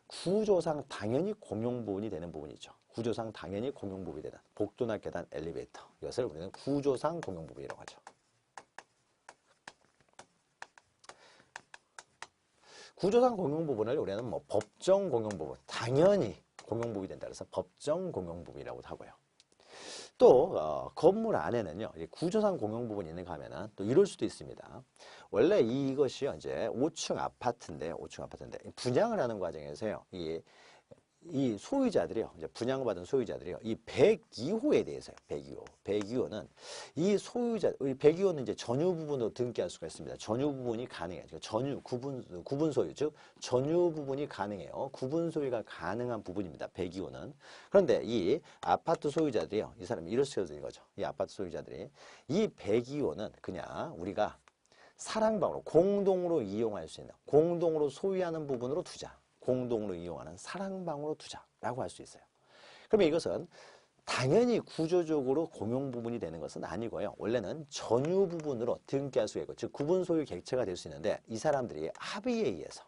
구조상 당연히 공용 부분이 되는 부분이죠. 구조상 당연히 공용 부분이 되는 복도나 계단, 엘리베이터 이것을 우리는 구조상 공용 부분이라고 하죠. 구조상 공용 부분을 우리는 뭐 법정 공용 부분, 당연히 공용 부분이 된다 그래서 법정 공용 부분이라고 하고요. 또 건물 안에는요, 구조상 공용 부분이 있는가 하면은 또 이럴 수도 있습니다. 원래 이것이 이제 5층 아파트인데, 분양을 하는 과정에서요, 이 소유자들이요, 이제 분양받은 소유자들이요, 이 102호에 대해서요, 102호는 이 소유자, 이 102호는 이제 전유 부분으로 등기할 수가 있습니다. 전유 부분이 가능해요. 그러니까 전유, 구분 소유, 즉, 전유 부분이 가능해요. 구분 소유가 가능한 부분입니다. 102호는. 그런데 이 아파트 소유자들이요, 이 사람이 이럴 수가 있는 거죠. 이 아파트 소유자들이. 이 102호는 그냥 우리가 사랑방으로, 공동으로 이용할 수 있는, 공동으로 소유하는 부분으로 두자. 공동으로 이용하는 사랑방으로 두자라고 할 수 있어요. 그러면 이것은 당연히 구조적으로 공용 부분이 되는 것은 아니고요. 원래는 전유 부분으로 등기할 수 있고, 즉 구분 소유 객체가 될 수 있는데 이 사람들이 합의에 의해서,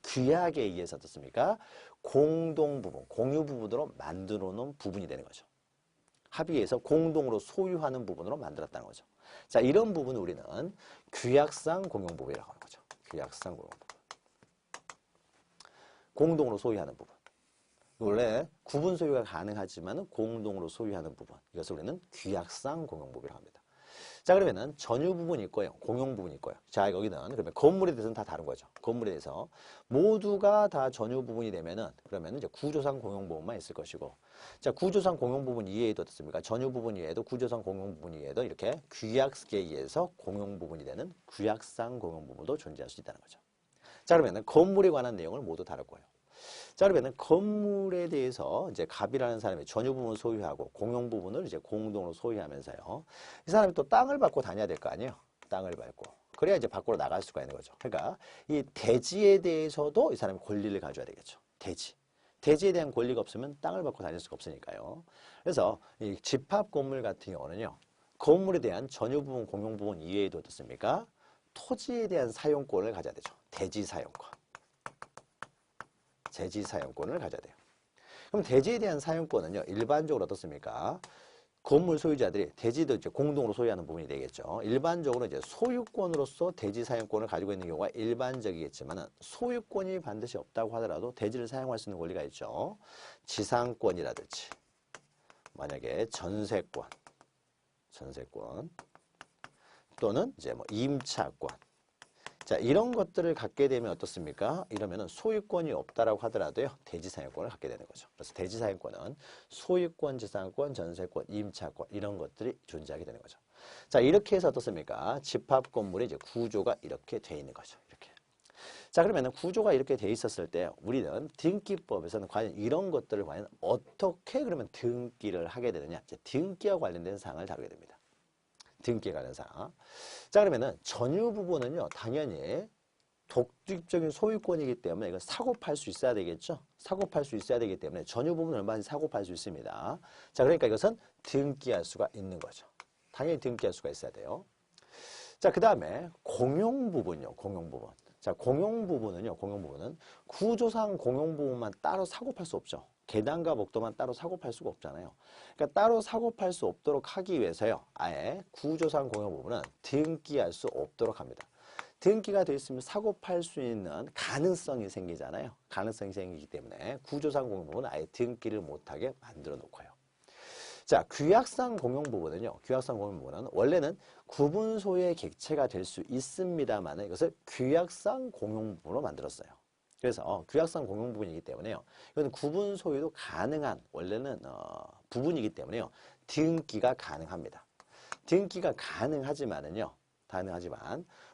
규약에 의해서 어떻습니까? 공동 부분, 공유 부분으로 만들어 놓은 부분이 되는 거죠. 합의에서 공동으로 소유하는 부분으로 만들었다는 거죠. 자, 이런 부분을 우리는 규약상 공용 부분이라고 하는 거죠. 규약상 공용 부분. 공동으로 소유하는 부분. 원래 구분 소유가 가능하지만 공동으로 소유하는 부분. 이것을 우리는 규약상 공용 부분이라고 합니다. 자, 그러면은 전유 부분이 있고요. 공용 부분이 있고요. 자, 여기는 그러면 건물에 대해서는 다 다른 거죠. 건물에 대해서 모두가 다 전유 부분이 되면은 그러면은 이제 구조상 공용 부분만 있을 것이고, 자, 구조상 공용 부분 이외에도 어떻습니까? 전유 부분 이외에도 구조상 공용 부분 이외에도 이렇게 규약에 의해서 공용 부분이 되는 규약상 공용 부분도 존재할 수 있다는 거죠. 자, 그러면은 건물에 관한 내용을 모두 다룰 거예요. 자, 그러면은 건물에 대해서 이제 갑이라는 사람이 전유 부분을 소유하고 공용 부분을 이제 공동으로 소유하면서요. 이 사람이 또 땅을 밟고 다녀야 될 거 아니에요? 땅을 밟고. 그래야 이제 밖으로 나갈 수가 있는 거죠. 그러니까 이 대지에 대해서도 이 사람이 권리를 가져야 되겠죠. 대지. 대지에 대한 권리가 없으면 땅을 밟고 다닐 수가 없으니까요. 그래서 이 집합 건물 같은 경우는요. 건물에 대한 전유 부분, 공용 부분 이외에도 어떻습니까? 토지에 대한 사용권을 가져야 되죠. 대지 사용권. 대지 사용권을 가져야 돼요. 그럼 대지에 대한 사용권은요, 일반적으로 어떻습니까? 건물 소유자들이 대지도 이제 공동으로 소유하는 부분이 되겠죠. 일반적으로 이제 소유권으로서 대지 사용권을 가지고 있는 경우가 일반적이겠지만은 소유권이 반드시 없다고 하더라도 대지를 사용할 수 있는 권리가 있죠. 지상권이라든지, 만약에 전세권 또는 이제 뭐 임차권. 자, 이런 것들을 갖게 되면 어떻습니까? 이러면은 소유권이 없다라고 하더라도요, 대지 사용권을 갖게 되는 거죠. 그래서 대지 사용권은 소유권, 지상권, 전세권, 임차권 이런 것들이 존재하게 되는 거죠. 자, 이렇게 해서 어떻습니까? 집합 건물의 이제 구조가 이렇게 돼 있는 거죠. 이렇게. 자, 그러면은 구조가 이렇게 돼 있었을 때 우리는 등기법에서는 과연 이런 것들을 과연 어떻게 그러면 등기를 하게 되느냐? 이제 등기와 관련된 사항을 다루게 됩니다. 등기에 관한 사항. 자, 그러면은 전유 부분은요, 당연히 독립적인 소유권이기 때문에 이건 사고 팔 수 있어야 되겠죠. 사고 팔 수 있어야 되기 때문에 전유 부분은 얼마든지 사고 팔 수 있습니다. 자, 그러니까 이것은 등기할 수가 있는 거죠. 당연히 등기할 수가 있어야 돼요. 자, 그 다음에 공용 부분요, 공용 부분. 자, 공용 부분은 구조상 공용 부분만 따로 사고 팔 수 없죠. 계단과 복도만 따로 사고 팔 수가 없잖아요. 그러니까 따로 사고 팔 수 없도록 하기 위해서요. 아예 구조상 공용 부분은 등기할 수 없도록 합니다. 등기가 되어 있으면 사고 팔 수 있는 가능성이 생기잖아요. 가능성이 생기기 때문에 구조상 공용 부분은 아예 등기를 못하게 만들어 놓고요. 자, 규약상 공용부분은요. 규약상 공용부분은 원래는 구분 소유의 객체가 될 수 있습니다만 이것을 규약상 공용부분으로 만들었어요. 그래서 규약상 공용부분이기 때문에요. 이건 구분 소유도 가능한 원래는 부분이기 때문에요. 등기가 가능합니다. 등기가 가능하지만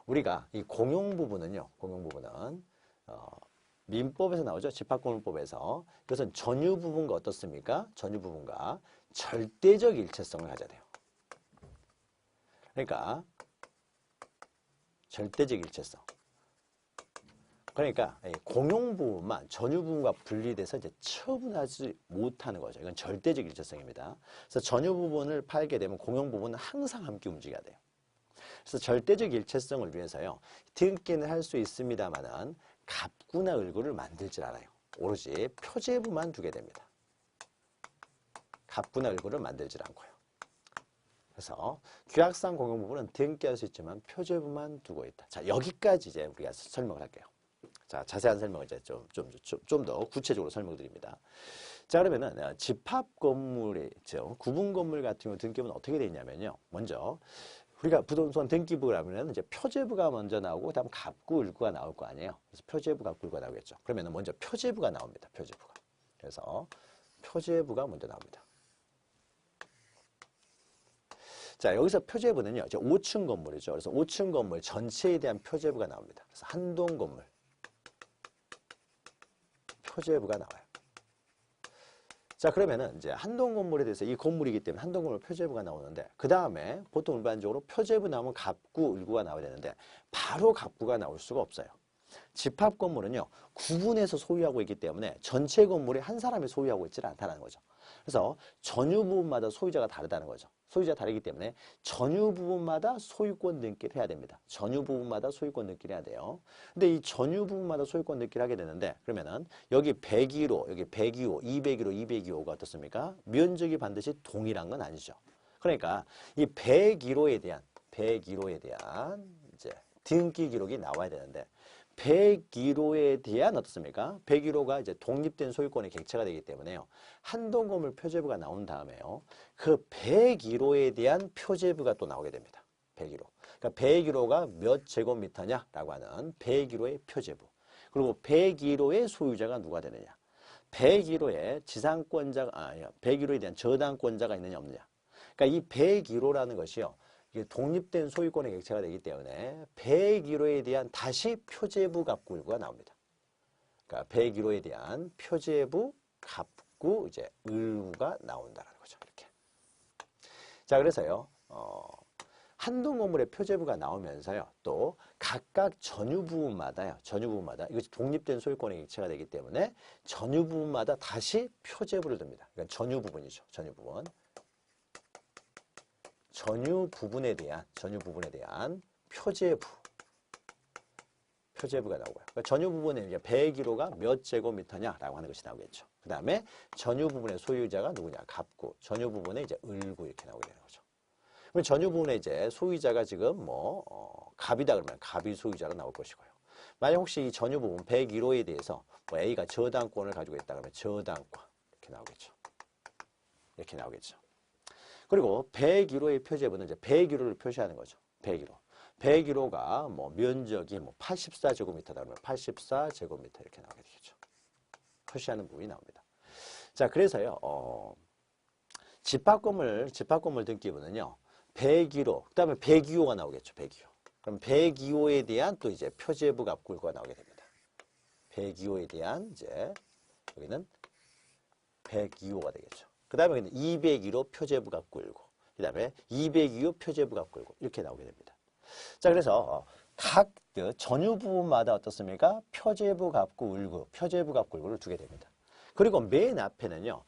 우리가 이 공용부분은요. 공용부분은 민법에서 나오죠. 집합공용법에서. 이것은 전유부분과 어떻습니까? 전유부분과 절대적 일체성을 가져야 돼요. 그러니까 절대적 일체성. 그러니까 공용부분만 전유부분과 분리돼서 이제 처분하지 못하는 거죠. 이건 절대적 일체성입니다. 그래서 전유부분을 팔게 되면 공용부분은 항상 함께 움직여야 돼요. 그래서 절대적 일체성을 위해서요. 등기는 할 수 있습니다만은 갑구나 을구를 만들질 않아요. 오로지 표제부만 두게 됩니다. 갑구나 을구를 만들질 않고요. 그래서 규약상 공용부분은 등기할 수 있지만 표제부만 두고 있다. 자, 여기까지 이제 우리가 설명을 할게요. 자, 자세한 설명을 이제 좀 더 구체적으로 설명드립니다. 자, 그러면은 집합 건물이 있죠. 구분 건물 같은 경우 등기부는 어떻게 되어 있냐면요. 먼저 우리가 부동산 등기부라면 이제 표제부가 먼저 나오고 그다음 갑구 을구가 나올 거 아니에요. 그래서 표제부 갑구 을구가 나오겠죠. 그러면은 먼저 표제부가 나옵니다. 표제부가. 그래서 표제부가 먼저 나옵니다. 자, 여기서 표제부는요. 이제 5층 건물이죠. 그래서 5층 건물 전체에 대한 표제부가 나옵니다. 그래서 한동 건물 표제부가 나와요. 자, 그러면은 이제 한동 건물에 대해서 이 건물이기 때문에 한동 건물 표제부가 나오는데 그 다음에 보통 일반적으로 표제부 나오면 갑구, 을구가 나와야 되는데 바로 갑구가 나올 수가 없어요. 집합 건물은요. 구분해서 소유하고 있기 때문에 전체 건물이 한 사람이 소유하고 있지는 않다는 거죠. 그래서 전유 부분마다 소유자가 다르다는 거죠. 소유자가 다르기 때문에 전유 부분마다 소유권 등기를 해야 됩니다. 전유 부분마다 소유권 등기를 해야 돼요. 근데 이 전유 부분마다 소유권 등기를 하게 되는데 그러면은 여기 101호, 여기 102호, 201호, 202호가 어떻습니까? 면적이 반드시 동일한 건 아니죠. 그러니까 이 101호에 대한 이제 등기 기록이 나와야 되는데 101호에 대한 어떻습니까? 101호가 이제 독립된 소유권의 객체가 되기 때문에요. 한동 건물 표제부가 나온 다음에요. 그 101호에 대한 표제부가 또 나오게 됩니다. 101호. 그러니까 101호가 몇 제곱미터냐라고 하는 101호의 표제부. 그리고 101호의 소유자가 누가 되느냐. 101호의 지상권자가 101호에 대한 저당권자가 있느냐 없느냐. 그러니까 이 101호라는 것이요. 이게 독립된 소유권의 객체가 되기 때문에 101호에 대한 다시 표제부 갑구 을구가 나옵니다. 그러니까 101호에 대한 표제부 갑구 이제 을구가 나온다는 거죠. 이렇게. 자, 그래서요. 한동 건물의 표제부가 나오면서요. 또 각각 전유 부분마다요. 이것이 독립된 소유권의 객체가 되기 때문에 전유 부분마다 다시 표제부를 둡니다. 그러니까 전유 부분이죠. 전유 부분. 전유 부분에 대한 표제부가 나오고요. 그러니까 전유 부분에 이제 101호가 몇 제곱미터냐라고 하는 것이 나오겠죠. 그 다음에 전유 부분의 소유자가 누구냐? 갑구. 전유 부분에 이제 을구 이렇게 나오게 되는 거죠. 그럼 전유 부분에 이제 소유자가 지금 갑이다 그러면 갑이 소유자로 나올 것이고요. 만약 혹시 이 전유 부분 101호에 대해서 A가 저당권을 가지고 있다 그러면 저당권 이렇게 나오겠죠. 이렇게 나오겠죠. 그리고 101호의 표제부는 이제 101호를 표시하는 거죠. 101호. 101호가 면적이 84제곱미터다 그러면 84제곱미터 이렇게 나오게 되겠죠. 표시하는 부분이 나옵니다. 자, 그래서요. 집합건물 등기부는요. 101호, 그다음에 102호가 나오겠죠. 102호. 그럼 102호에 대한 또 이제 표제부 갑구 을구가 나오게 됩니다. 102호에 대한 이제 여기는 102호가 되겠죠. 그 다음에 201호 표제부 갑구 을구, 그 다음에 202호 표제부 갑구 을구 이렇게 나오게 됩니다. 자, 그래서 각 전유 부분마다 어떻습니까? 표제부 갑구 을구를 두게 됩니다. 그리고 맨 앞에는요.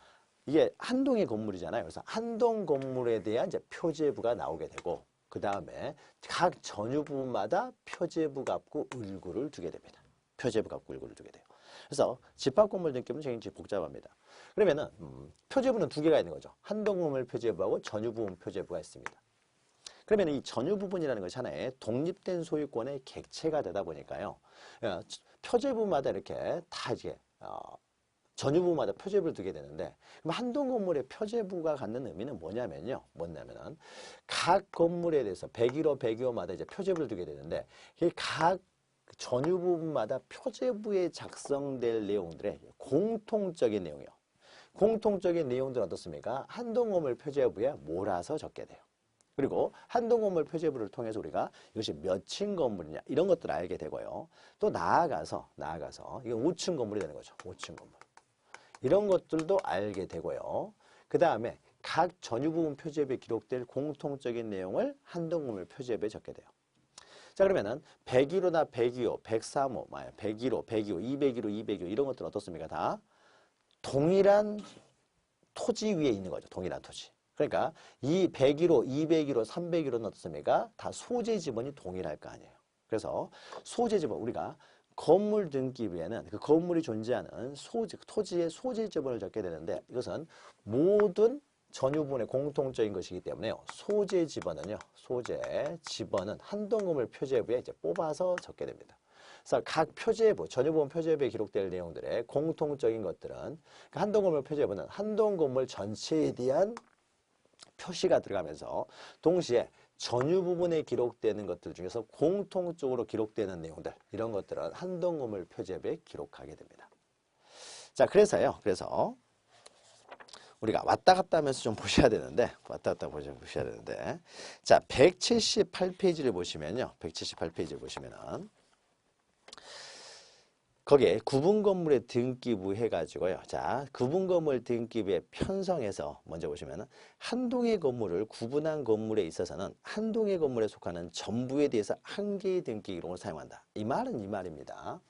이게 한동의 건물이잖아요. 그래서 한동 건물에 대한 이제 표제부가 나오게 되고 그 다음에 각 전유 부분마다 표제부 갑구 을구를 두게 됩니다. 표제부 갑구 을구를 두게 돼요. 그래서 집합건물 등기부는 굉장히 복잡합니다. 그러면은 표제부는 두 개가 있는 거죠. 한동 건물 표제부하고 전유 부분 표제부가 있습니다. 그러면 이 전유 부분이라는 것이 하나의 독립된 소유권의 객체가 되다 보니까요. 표제부마다 이렇게 다 이제 전유 부분마다 표제부를 두게 되는데, 그럼 한 동 건물의 표제부가 갖는 의미는 뭐냐면요. 뭐냐면은 각 건물에 대해서 101호, 102호마다 이제 표제부를 두게 되는데, 이 각 전유 부분마다 표제부에 작성될 내용들의 공통적인 내용이요. 공통적인 내용들은 어떻습니까? 한 동 건물 표제부에 몰아서 적게 돼요. 그리고 한 동 건물 표제부를 통해서 우리가 이것이 몇 층 건물이냐 이런 것들을 알게 되고요. 또 나아가서 이게 5층 건물이 되는 거죠. 5층 건물. 이런 것들도 알게 되고요. 그 다음에 각 전유 부분 표제부에 기록될 공통적인 내용을 한 동 건물 표제부에 적게 돼요. 자, 그러면은 101호나 102호, 103호, 101호, 102호, 201호, 202호 이런 것들은 어떻습니까? 다 동일한 토지 위에 있는 거죠. 동일한 토지. 그러니까 이 101호, 201호, 301호는 어떻습니까? 다 소재 지번이 동일할 거 아니에요. 그래서 소재 지번, 우리가 건물 등기부에는 그 건물이 존재하는 토지의 소재 지번을 적게 되는데, 이것은 모든 전유분의 공통적인 것이기 때문에요. 소재 지번은 한 동 건물 표제부에 이제 뽑아서 적게 됩니다. 그래서 각 표제부, 전유부분 표제부에 기록될 내용들의 공통적인 것들은, 그러니까 한 동 건물 표제부는 한 동 건물 전체에 대한 표시가 들어가면서 동시에 전유 부분에 기록되는 것들 중에서 공통적으로 기록되는 내용들, 이런 것들은 한 동 건물 표제부에 기록하게 됩니다. 자, 그래서 우리가 왔다 갔다 하면서 좀 보셔야 되는데, 자, 178페이지를 보시면요. 178페이지를 보시면은 거기에 구분 건물의 등기부 해가지고요. 자, 구분 건물 등기부의 편성에서 먼저 보시면은 한 동의 건물을 구분한 건물에 있어서는 한 동의 건물에 속하는 전부에 대해서 한 개의 등기 기록을 사용한다. 이 말은 이 말입니다.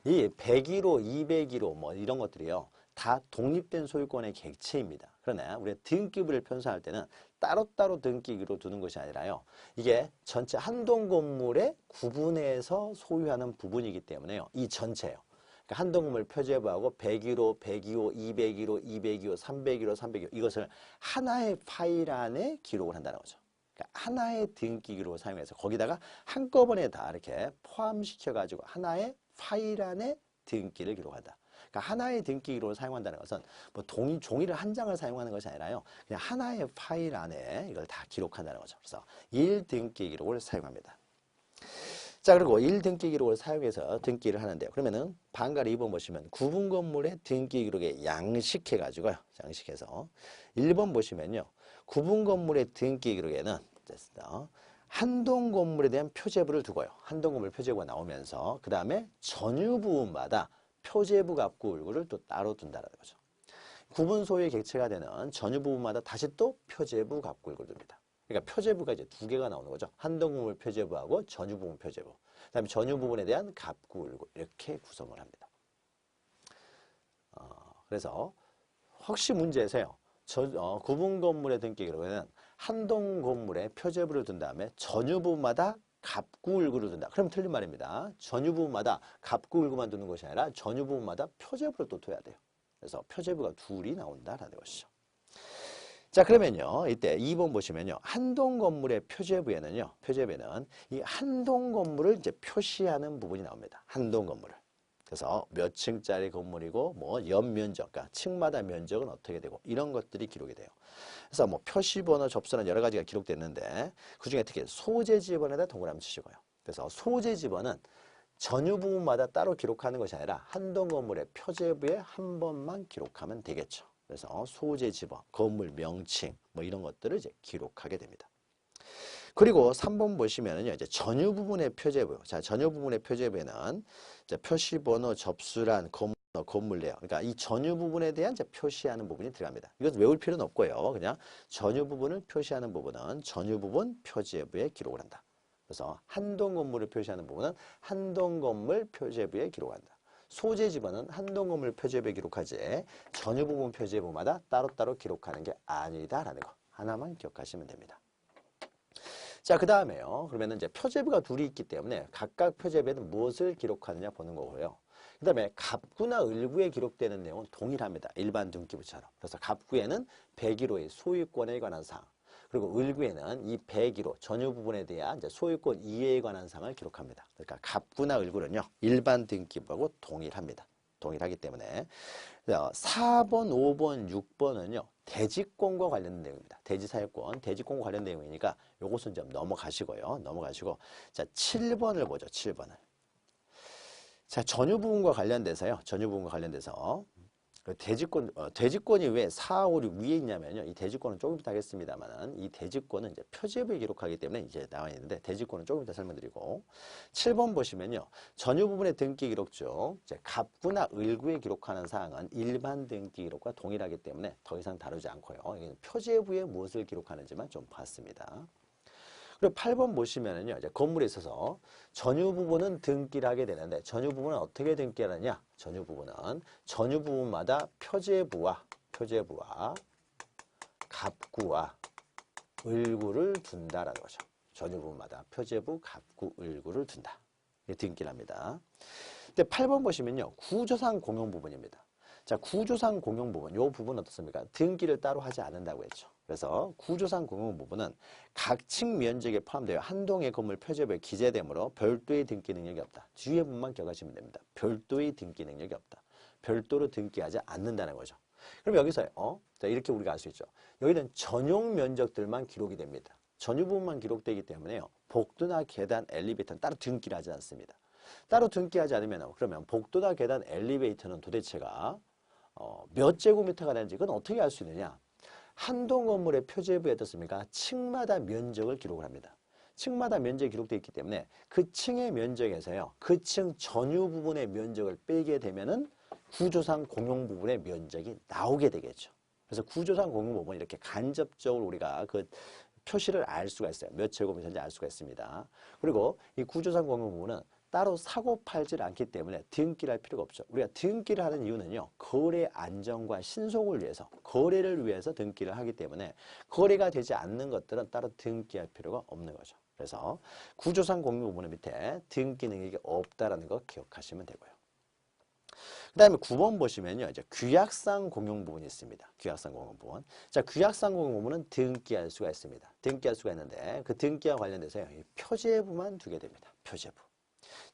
이 101호, 201호 뭐 이런 것들이요. 다 독립된 소유권의 객체입니다. 그러나 우리가 등기부를 편성할 때는 따로따로 등기기로 두는 것이 아니라요. 이게 전체 한 동 건물의 구분해서 소유하는 부분이기 때문에요. 이 전체요. 그러니까 한 동 건물 표제부하고 101호, 102호, 201호, 202호, 301호, 302호 이것을 하나의 파일 안에 기록을 한다는 거죠. 그러니까 하나의 등기 기록을 사용해서 거기다가 한꺼번에 다 이렇게 포함시켜가지고 하나의 파일 안에 등기를 기록한다. 그러니까 하나의 등기 기록을 사용한다는 것은 뭐 종이를 한 장을 사용하는 것이 아니라요. 그냥 하나의 파일 안에 이걸 다 기록한다는 거죠. 그래서 1등기 기록을 사용합니다. 자, 그리고 1등기 기록을 사용해서 등기를 하는데요. 그러면은 방갈 2번 보시면 구분 건물의 등기 기록에 양식해가지고요. 양식해서 1번 보시면요. 구분 건물의 등기 기록에는 한 동 건물에 대한 표제부를 두고요. 한 동 건물 표제부가 나오면서 그 다음에 전유 부분마다 표제부 갑구을구를 또 따로 둔다는 거죠. 구분 소유의 객체가 되는 전유 부분마다 다시 또 표제부 갑구을구를 둡니다. 그러니까 표제부가 이제 두 개가 나오는 거죠. 한 동 건물 표제부하고 전유 부분 표제부. 그다음에 전유 부분에 대한 갑구을구 이렇게 구성을 합니다. 그래서 혹시 문제에서요. 구분 건물의 등기 기록에는 한 동 건물에 표제부를 둔 다음에 전유 부분마다 갑구을구를 둔다. 그럼 틀린 말입니다. 전유 부분마다 갑구을구만 두는 것이 아니라 전유 부분마다 표제부를 또 둬야 돼요. 그래서 표제부가 둘이 나온다라는 것이죠. 자, 그러면요. 이때 2번 보시면요. 한 동 건물의 표제부에는 이 한 동 건물을 이제 표시하는 부분이 나옵니다. 한 동 건물을. 그래서 몇 층짜리 건물이고 뭐 연면적, 그러니까 층마다 면적은 어떻게 되고 이런 것들이 기록이 돼요. 그래서 뭐 표시번호, 접수는 여러 가지가 기록됐는데 그중에 특히 소재 지번에다 동그라미 치시고요. 그래서 소재 지번은 전유 부분마다 따로 기록하는 것이 아니라 한 동 건물의 표제부에 한 번만 기록하면 되겠죠. 그래서 소재 지번, 건물 명칭 뭐 이런 것들을 이제 기록하게 됩니다. 그리고 3번 보시면은요, 이제 전유 부분의 표제부. 자, 전유 부분의 표제부에는 이제 표시번호, 접수란, 건물 내역. 그러니까 이 전유 부분에 대한 이제 표시하는 부분이 들어갑니다. 이것 외울 필요는 없고요. 그냥 전유 부분을 표시하는 부분은 전유 부분 표제부에 기록을 한다. 그래서 한 동 건물을 표시하는 부분은 한 동 건물 표제부에 기록한다. 소재 지번은 한 동 건물 표제부에 기록하지 전유 부분 표제부마다 따로따로 기록하는 게 아니다라는 거 하나만 기억하시면 됩니다. 자, 그 다음에요. 그러면 이제 표제부가 둘이 있기 때문에 각각 표제부에는 무엇을 기록하느냐 보는 거고요. 그 다음에 갑구나 을구에 기록되는 내용은 동일합니다. 일반 등기부처럼. 그래서 갑구에는 101호의 소유권에 관한 사항, 그리고 을구에는 이 101호 전유 부분에 대한 이제 소유권 이해에 관한 사항을 기록합니다. 그러니까 갑구나 을구는요 일반 등기부하고 동일합니다. 동일하기 때문에 4번, 5번, 6번은요. 대지권과 관련된 내용입니다. 대지사유권, 대지권과 관련된 내용이니까 요것은 좀 넘어가시고요. 넘어가시고 자 7번을 보죠. 7번을. 자 전유부분과 관련돼서요. 전유부분과 관련돼서 대지권이 왜 4, 5, 6 위에 있냐면요. 이 대지권은 조금 이따 하겠습니다만은 이 대지권은 이제 표제부에 기록하기 때문에 이제 나와 있는데 대지권은 조금 이따 설명드리고 7번 보시면요. 전유 부분의 등기 기록 중 이제 갑구나 을구에 기록하는 사항은 일반 등기 기록과 동일하기 때문에 더 이상 다루지 않고요. 여기는 표제부에 무엇을 기록하는지만 좀 봤습니다. 그리고 8번 보시면은요, 이제 건물에 있어서 전유 부분은 등기를 하게 되는데, 전유 부분은 어떻게 등기를 하느냐? 전유 부분마다 표제부와 갑구와 을구를 둔다라는 거죠. 전유 부분마다 표제부, 갑구, 을구를 둔다. 이게 등기를 합니다. 근데 8번 보시면요, 구조상 공용 부분입니다. 자, 구조상 공용 부분, 이 부분은 어떻습니까? 등기를 따로 하지 않는다고 했죠. 그래서 구조상 공용 부분은 각 층 면적에 포함되어 한 동의 건물 표제부에 기재되므로 별도의 등기 능력이 없다. 뒤에 부분만 기억하시면 됩니다. 별도의 등기 능력이 없다. 별도로 등기하지 않는다는 거죠. 그럼 여기서 자, 이렇게 우리가 알 수 있죠. 여기는 전용 면적들만 기록이 됩니다. 전유 부분만 기록되기 때문에요. 복도나 계단, 엘리베이터는 따로 등기를 하지 않습니다. 따로 등기하지 않으면 그러면 복도나 계단, 엘리베이터는 도대체가 몇 제곱미터가 되는지 그건 어떻게 알 수 있느냐? 한 동 건물의 표제부에 어떻습니까? 층마다 면적을 기록을 합니다. 층마다 면적이 기록되어 있기 때문에 그 층의 면적에서요. 그 층 전유 부분의 면적을 빼게 되면은 구조상 공용 부분의 면적이 나오게 되겠죠. 그래서 구조상 공용 부분 이렇게 간접적으로 우리가 그 표시를 알 수가 있어요. 몇 제곱미터인지 알 수가 있습니다. 그리고 이 구조상 공용 부분은 따로 사고 팔질 않기 때문에 등기를 할 필요가 없죠. 우리가 등기를 하는 이유는요. 거래 안정과 신속을 위해서, 거래를 위해서 등기를 하기 때문에 거래가 되지 않는 것들은 따로 등기할 필요가 없는 거죠. 그래서 구조상 공용 부분의 밑에 등기 능력이 없다라는 거 기억하시면 되고요. 그 다음에 9번 보시면요. 이제 규약상 공용 부분이 있습니다. 규약상 공용 부분. 자, 규약상 공용 부분은 등기할 수가 있습니다. 등기할 수가 있는데 그 등기와 관련돼서 이 표제부만 두게 됩니다. 표제부.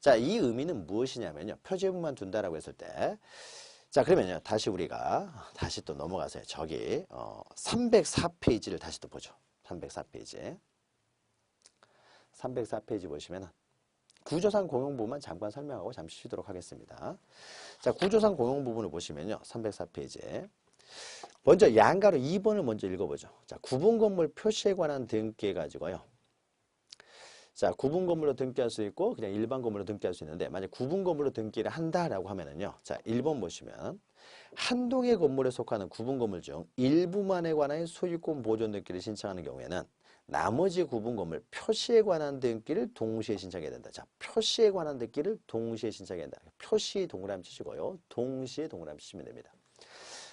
자, 이 의미는 무엇이냐면요. 표제부만 둔다라고 했을 때, 자, 그러면요. 다시 우리가 다시 또 넘어가서요. 저기 304페이지를 다시 또 보죠. 304페이지. 304페이지 보시면은 구조상 공용 부분만 잠깐 설명하고 잠시 쉬도록 하겠습니다. 자, 구조상 공용 부분을 보시면요. 304페이지에 먼저 양가로 2번을 먼저 읽어보죠. 자, 구분 건물 표시에 관한 등기해 가지고요. 자, 구분 건물로 등기할 수 있고 그냥 일반 건물로 등기할 수 있는데 만약 구분 건물로 등기를 한다라고 하면은요. 자, 1번 보시면 한 동의 건물에 속하는 구분 건물 중 일부만에 관한 소유권 보존 등기를 신청하는 경우에는 나머지 구분 건물 표시에 관한 등기를 동시에 신청해야 된다. 자, 표시에 관한 등기를 동시에 신청해야 된다. 표시 동그라미 치시고요. 동시에 동그라미 치시면 됩니다.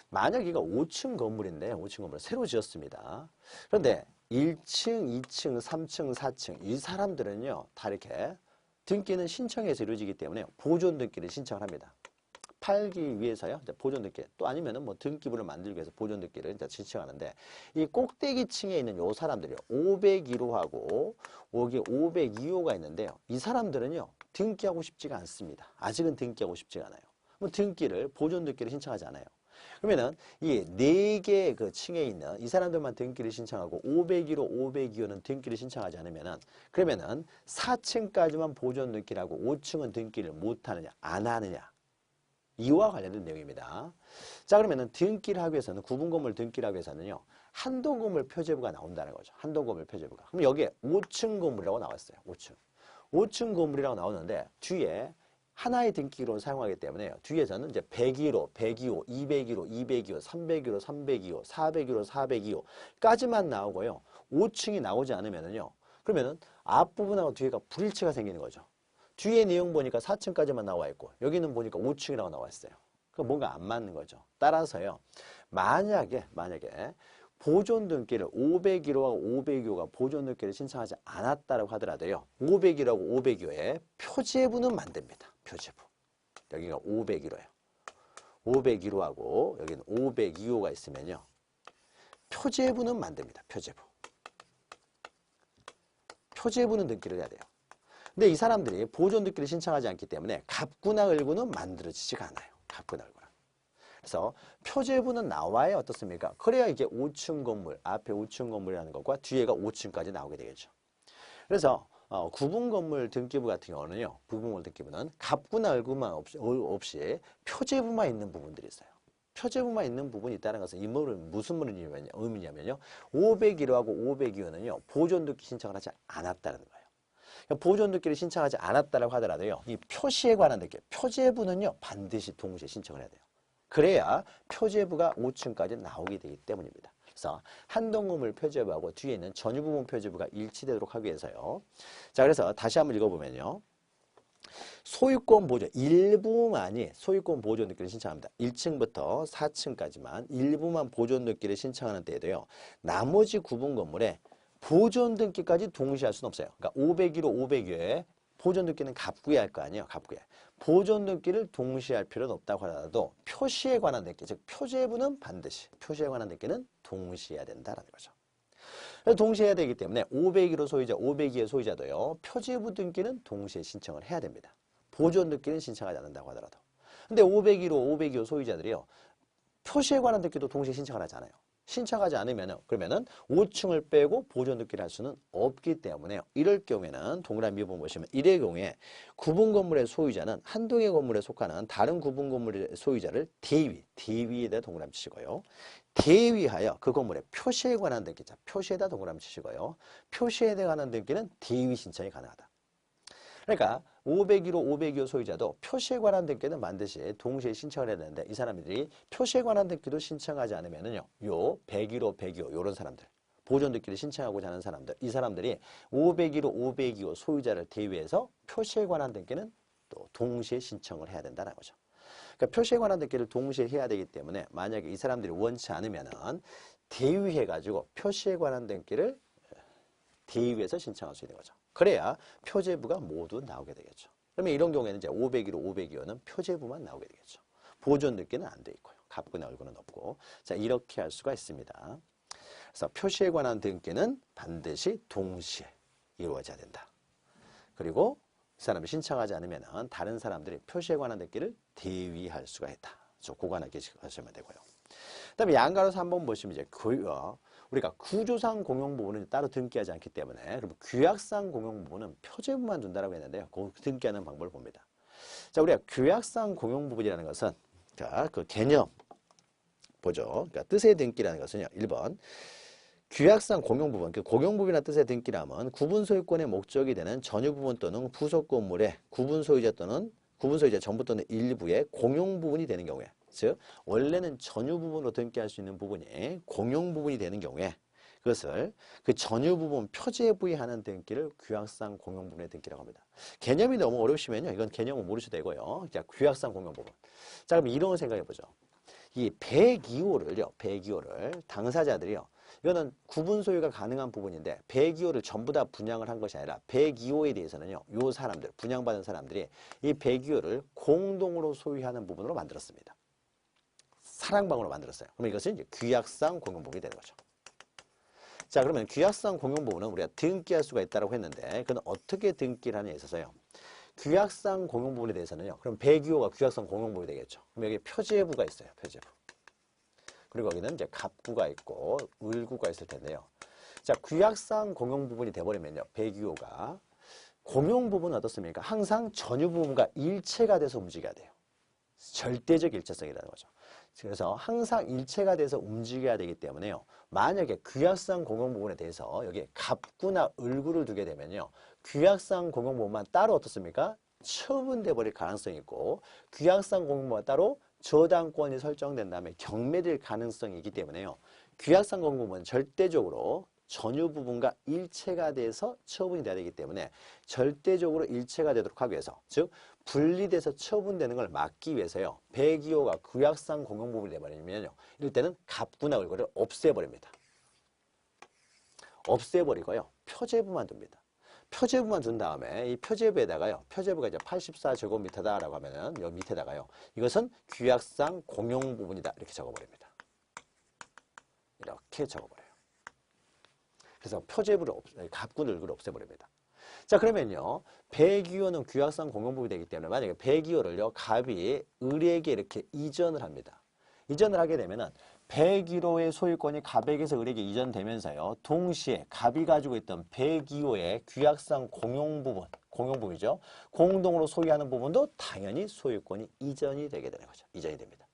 만약 이거 5층 건물인데 5층 건물을 새로 지었습니다. 그런데 1층, 2층, 3층, 4층 이 사람들은요. 다 이렇게 등기는 신청해서 이루어지기 때문에 보존 등기를 신청을 합니다. 팔기 위해서요. 보존 등기 또 아니면은 뭐 등기부를 만들기 위해서 보존 등기를 신청하는데 이 꼭대기층에 있는 요 사람들이요. 501호하고 여기 502호가 있는데요. 이 사람들은요. 등기하고 싶지가 않습니다. 아직은 등기하고 싶지가 않아요. 그럼 등기를 보존 등기를 신청하지 않아요. 그러면은 이 4개 그 층에 있는 이 사람들만 등기를 신청하고 501호, 502호는 등기를 신청하지 않으면은 그러면은 4층까지만 보존 등기를 하고 5층은 등기를 못 하느냐, 안 하느냐. 이와 관련된 내용입니다. 자, 그러면은 등기를 하기 위해서는 구분 건물 등기를 하기 위해서는요. 한동 건물 표제부가 나온다는 거죠. 한동 건물 표제부가. 그럼 여기에 5층 건물이라고 나왔어요. 5층. 5층 건물이라고 나오는데 뒤에 하나의 등기로 사용하기 때문에 뒤에서는 이제 101호, 102호, 201호, 202호, 301호, 302호, 401호, 402호까지만 나오고요. 5층이 나오지 않으면은요. 그러면은 앞부분하고 뒤에가 불일치가 생기는 거죠. 뒤에 내용 보니까 4층까지만 나와 있고 여기는 보니까 5층이라고 나와 있어요. 그 뭔가 안 맞는 거죠. 따라서요. 만약에 보존 등기를 501호하고 502호가 보존 등기를 신청하지 않았다고 하더라도요. 501호하고 502호에 표제부는 만듭니다. 표제부. 여기가 501호예요. 501호하고 여기는 502호가 있으면요. 표제부는 만듭니다. 표제부. 표제부는 등기를 해야 돼요. 근데 이 사람들이 보존 등기를 신청하지 않기 때문에 갑구나 을구는 만들어지지가 않아요. 갑군 얼굴은. 그래서 표제부는 나와야 어떻습니까? 그래야 이게 5층 건물, 앞에 5층 건물이라는 것과 뒤에가 5층까지 나오게 되겠죠. 그래서 구분 건물 등기부 같은 경우는요. 구분 건물 등기부는 갑구나 얼굴만 없이 표제부만 있는 부분들이 있어요. 표제부만 있는 부분이 있다는 것은 이 말은 무슨 의미냐면요. 501호하고 502호는요. 보존등기 신청을 하지 않았다는 거예요. 그러니까 보존등기를 신청하지 않았다고 하더라도요. 이 표시에 관한 등기, 표제부는요. 반드시 동시에 신청을 해야 돼요. 그래야 표제부가 5층까지 나오게 되기 때문입니다. 그래서 한동건물 표제부하고 뒤에 있는 전유부분 표제부가 일치되도록 하기 위해서요. 자, 그래서 다시 한번 읽어보면요. 소유권 보존, 일부만이 소유권 보존 등기를 신청합니다. 1층부터 4층까지만 일부만 보존 등기를 신청하는 때에도요. 나머지 구분 건물에 보존 등기까지 동시에 할 수는 없어요. 그러니까 501호, 502호에 보존 등기는 갑구에 할 거 아니에요. 갑구에. 보존 등기를 동시에 할 필요는 없다고 하더라도 표시에 관한 등기, 즉 표제부는 반드시 표시에 관한 등기는 동시에 해야 된다는 거죠. 동시에 해야 되기 때문에 501호 소유자, 502호 소유자도요. 표제부 등기는 동시에 신청을 해야 됩니다. 보존 등기는 신청하지 않는다고 하더라도. 근데 501호, 502호 소유자들이요. 표시에 관한 등기도 동시에 신청을 하지 않아요. 신청하지 않으면 그러면은 5층을 빼고 보존 등기를 할 수는 없기 때문에 이럴 경우에는 동그라미 부분 보시면 이럴 경우에 구분 건물의 소유자는 한 동의 건물에 속하는 다른 구분 건물의 소유자를 대위에다 동그라미 치시고요. 대위하여 그 건물의 표시에 관한 등기, 자, 표시에다 동그라미 치시고요. 표시에 관한 등기는 대위 신청이 가능하다. 그러니까 501호, 502호 소유자도 표시에 관한 등기는 반드시 동시에 신청을 해야 되는데 이 사람들이 표시에 관한 등기도 신청하지 않으면은요. 요 101호, 102호 요런 사람들 보존 등기를 신청하고자 하는 사람들 이 사람들이 501호, 502호 소유자를 대위해서 표시에 관한 등기는 또 동시에 신청을 해야 된다는 거죠. 그러니까 표시에 관한 등기를 동시에 해야 되기 때문에 만약에 이 사람들이 원치 않으면은 대위해가지고 표시에 관한 등기를 대위해서 신청할 수 있는 거죠. 그래야 표제부가 모두 나오게 되겠죠. 그러면 이런 경우에는 이제 501호, 502호는 표제부만 나오게 되겠죠. 보존 등기는 안 돼 있고요. 갑구나 얼굴은 없고. 자, 이렇게 할 수가 있습니다. 그래서 표시에 관한 등기는 반드시 동시에 이루어져야 된다. 그리고 이 사람이 신청하지 않으면 다른 사람들이 표시에 관한 등기를 대위할 수가 있다. 그거 하나 기억하시면 되고요. 그 다음에 양가로서 한번 보시면 이제 우리가 구조상 공용 부분은 따로 등기하지 않기 때문에 그럼 규약상 공용 부분은 표제부만 둔다라고 했는데요. 그 등기하는 방법을 봅니다. 자, 우리가 규약상 공용 부분이라는 것은 자, 그 개념 보죠. 그러니까 뜻의 등기라는 것은요. 1번 규약상 공용 부분, 그 공용 부분이나 뜻의 등기라면 구분 소유권의 목적이 되는 전유 부분 또는 부속 건물의 구분 소유자 전부 또는 일부의 공용 부분이 되는 경우에 즉 원래는 전유 부분으로 등기할 수 있는 부분이 공용 부분이 되는 경우에 그것을 그 전유 부분 표제부에 하는 등기를 규약상 공용 부분의 등기라고 합니다. 개념이 너무 어려우시면요. 이건 개념을 모르셔도 되고요. 자, 규약상 공용 부분. 자, 그럼 이런 걸 생각해 보죠. 이 102호를 당사자들이요. 이거는 구분 소유가 가능한 부분인데 102호를 전부 다 분양을 한 것이 아니라 102호에 대해서는요. 요 사람들, 분양받은 사람들이 이 102호를 공동으로 소유하는 부분으로 만들었습니다. 사랑방으로 만들었어요. 그러면 이것은 이제 규약상 공용부분이 되는 거죠. 자, 그러면 규약상 공용부분은 우리가 등기할 수가 있다고 했는데 그건 어떻게 등기를 하느냐에 있어서요. 규약상 공용부분에 대해서는요. 그럼 102호가 규약상 공용부분이 되겠죠. 그럼 여기 표제부가 있어요. 표제부. 그리고 여기는 이제 갑구가 있고 을구가 있을 텐데요. 자, 규약상 공용부분이 돼버리면요. 102호가 공용부분은 어떻습니까? 항상 전유부분과 일체가 돼서 움직여야 돼요. 절대적 일체성이라는 거죠. 그래서 항상 일체가 돼서 움직여야 되기 때문에요. 만약에 규약상 공용부분에 대해서 여기에 갑구나 을구를 두게 되면요. 규약상 공용부분만 따로 어떻습니까? 처분돼 버릴 가능성이 있고 규약상 공용부분만 따로 저당권이 설정된 다음에 경매될 가능성이 있기 때문에요. 규약상 공용부분은 절대적으로 전유 부분과 일체가 돼서 처분이 돼야 되기 때문에 절대적으로 일체가 되도록 하기 위해서 즉 분리돼서 처분되는 걸 막기 위해서요. 102호가 규약상 공용 부분이 되어버리면요. 이럴 때는 갑구나 을구를 없애버립니다. 없애버리고요. 표제부만 둡니다. 표제부만 둔 다음에 이 표제부에다가요. 표제부가 이제 84제곱미터다라고 하면은 여기 밑에다가요. 이것은 규약상 공용 부분이다. 이렇게 적어버립니다. 이렇게 적어버려요. 그래서 표제부를 갑구 을구를 없애버립니다. 자, 그러면요. 배기호는 규약상 공용부분이 되기 때문에 만약에 배기호를요, 갑이 을에게 이렇게 이전을 합니다. 이전을 하게 되면은 배기호의 소유권이 갑에게서 을에게 이전되면서요, 동시에 갑이 가지고 있던 배기호의 규약상 공용부분이죠. 공동으로 소유하는 부분도 당연히 소유권이 이전이 되게 되는 거죠. 이전이 됩니다.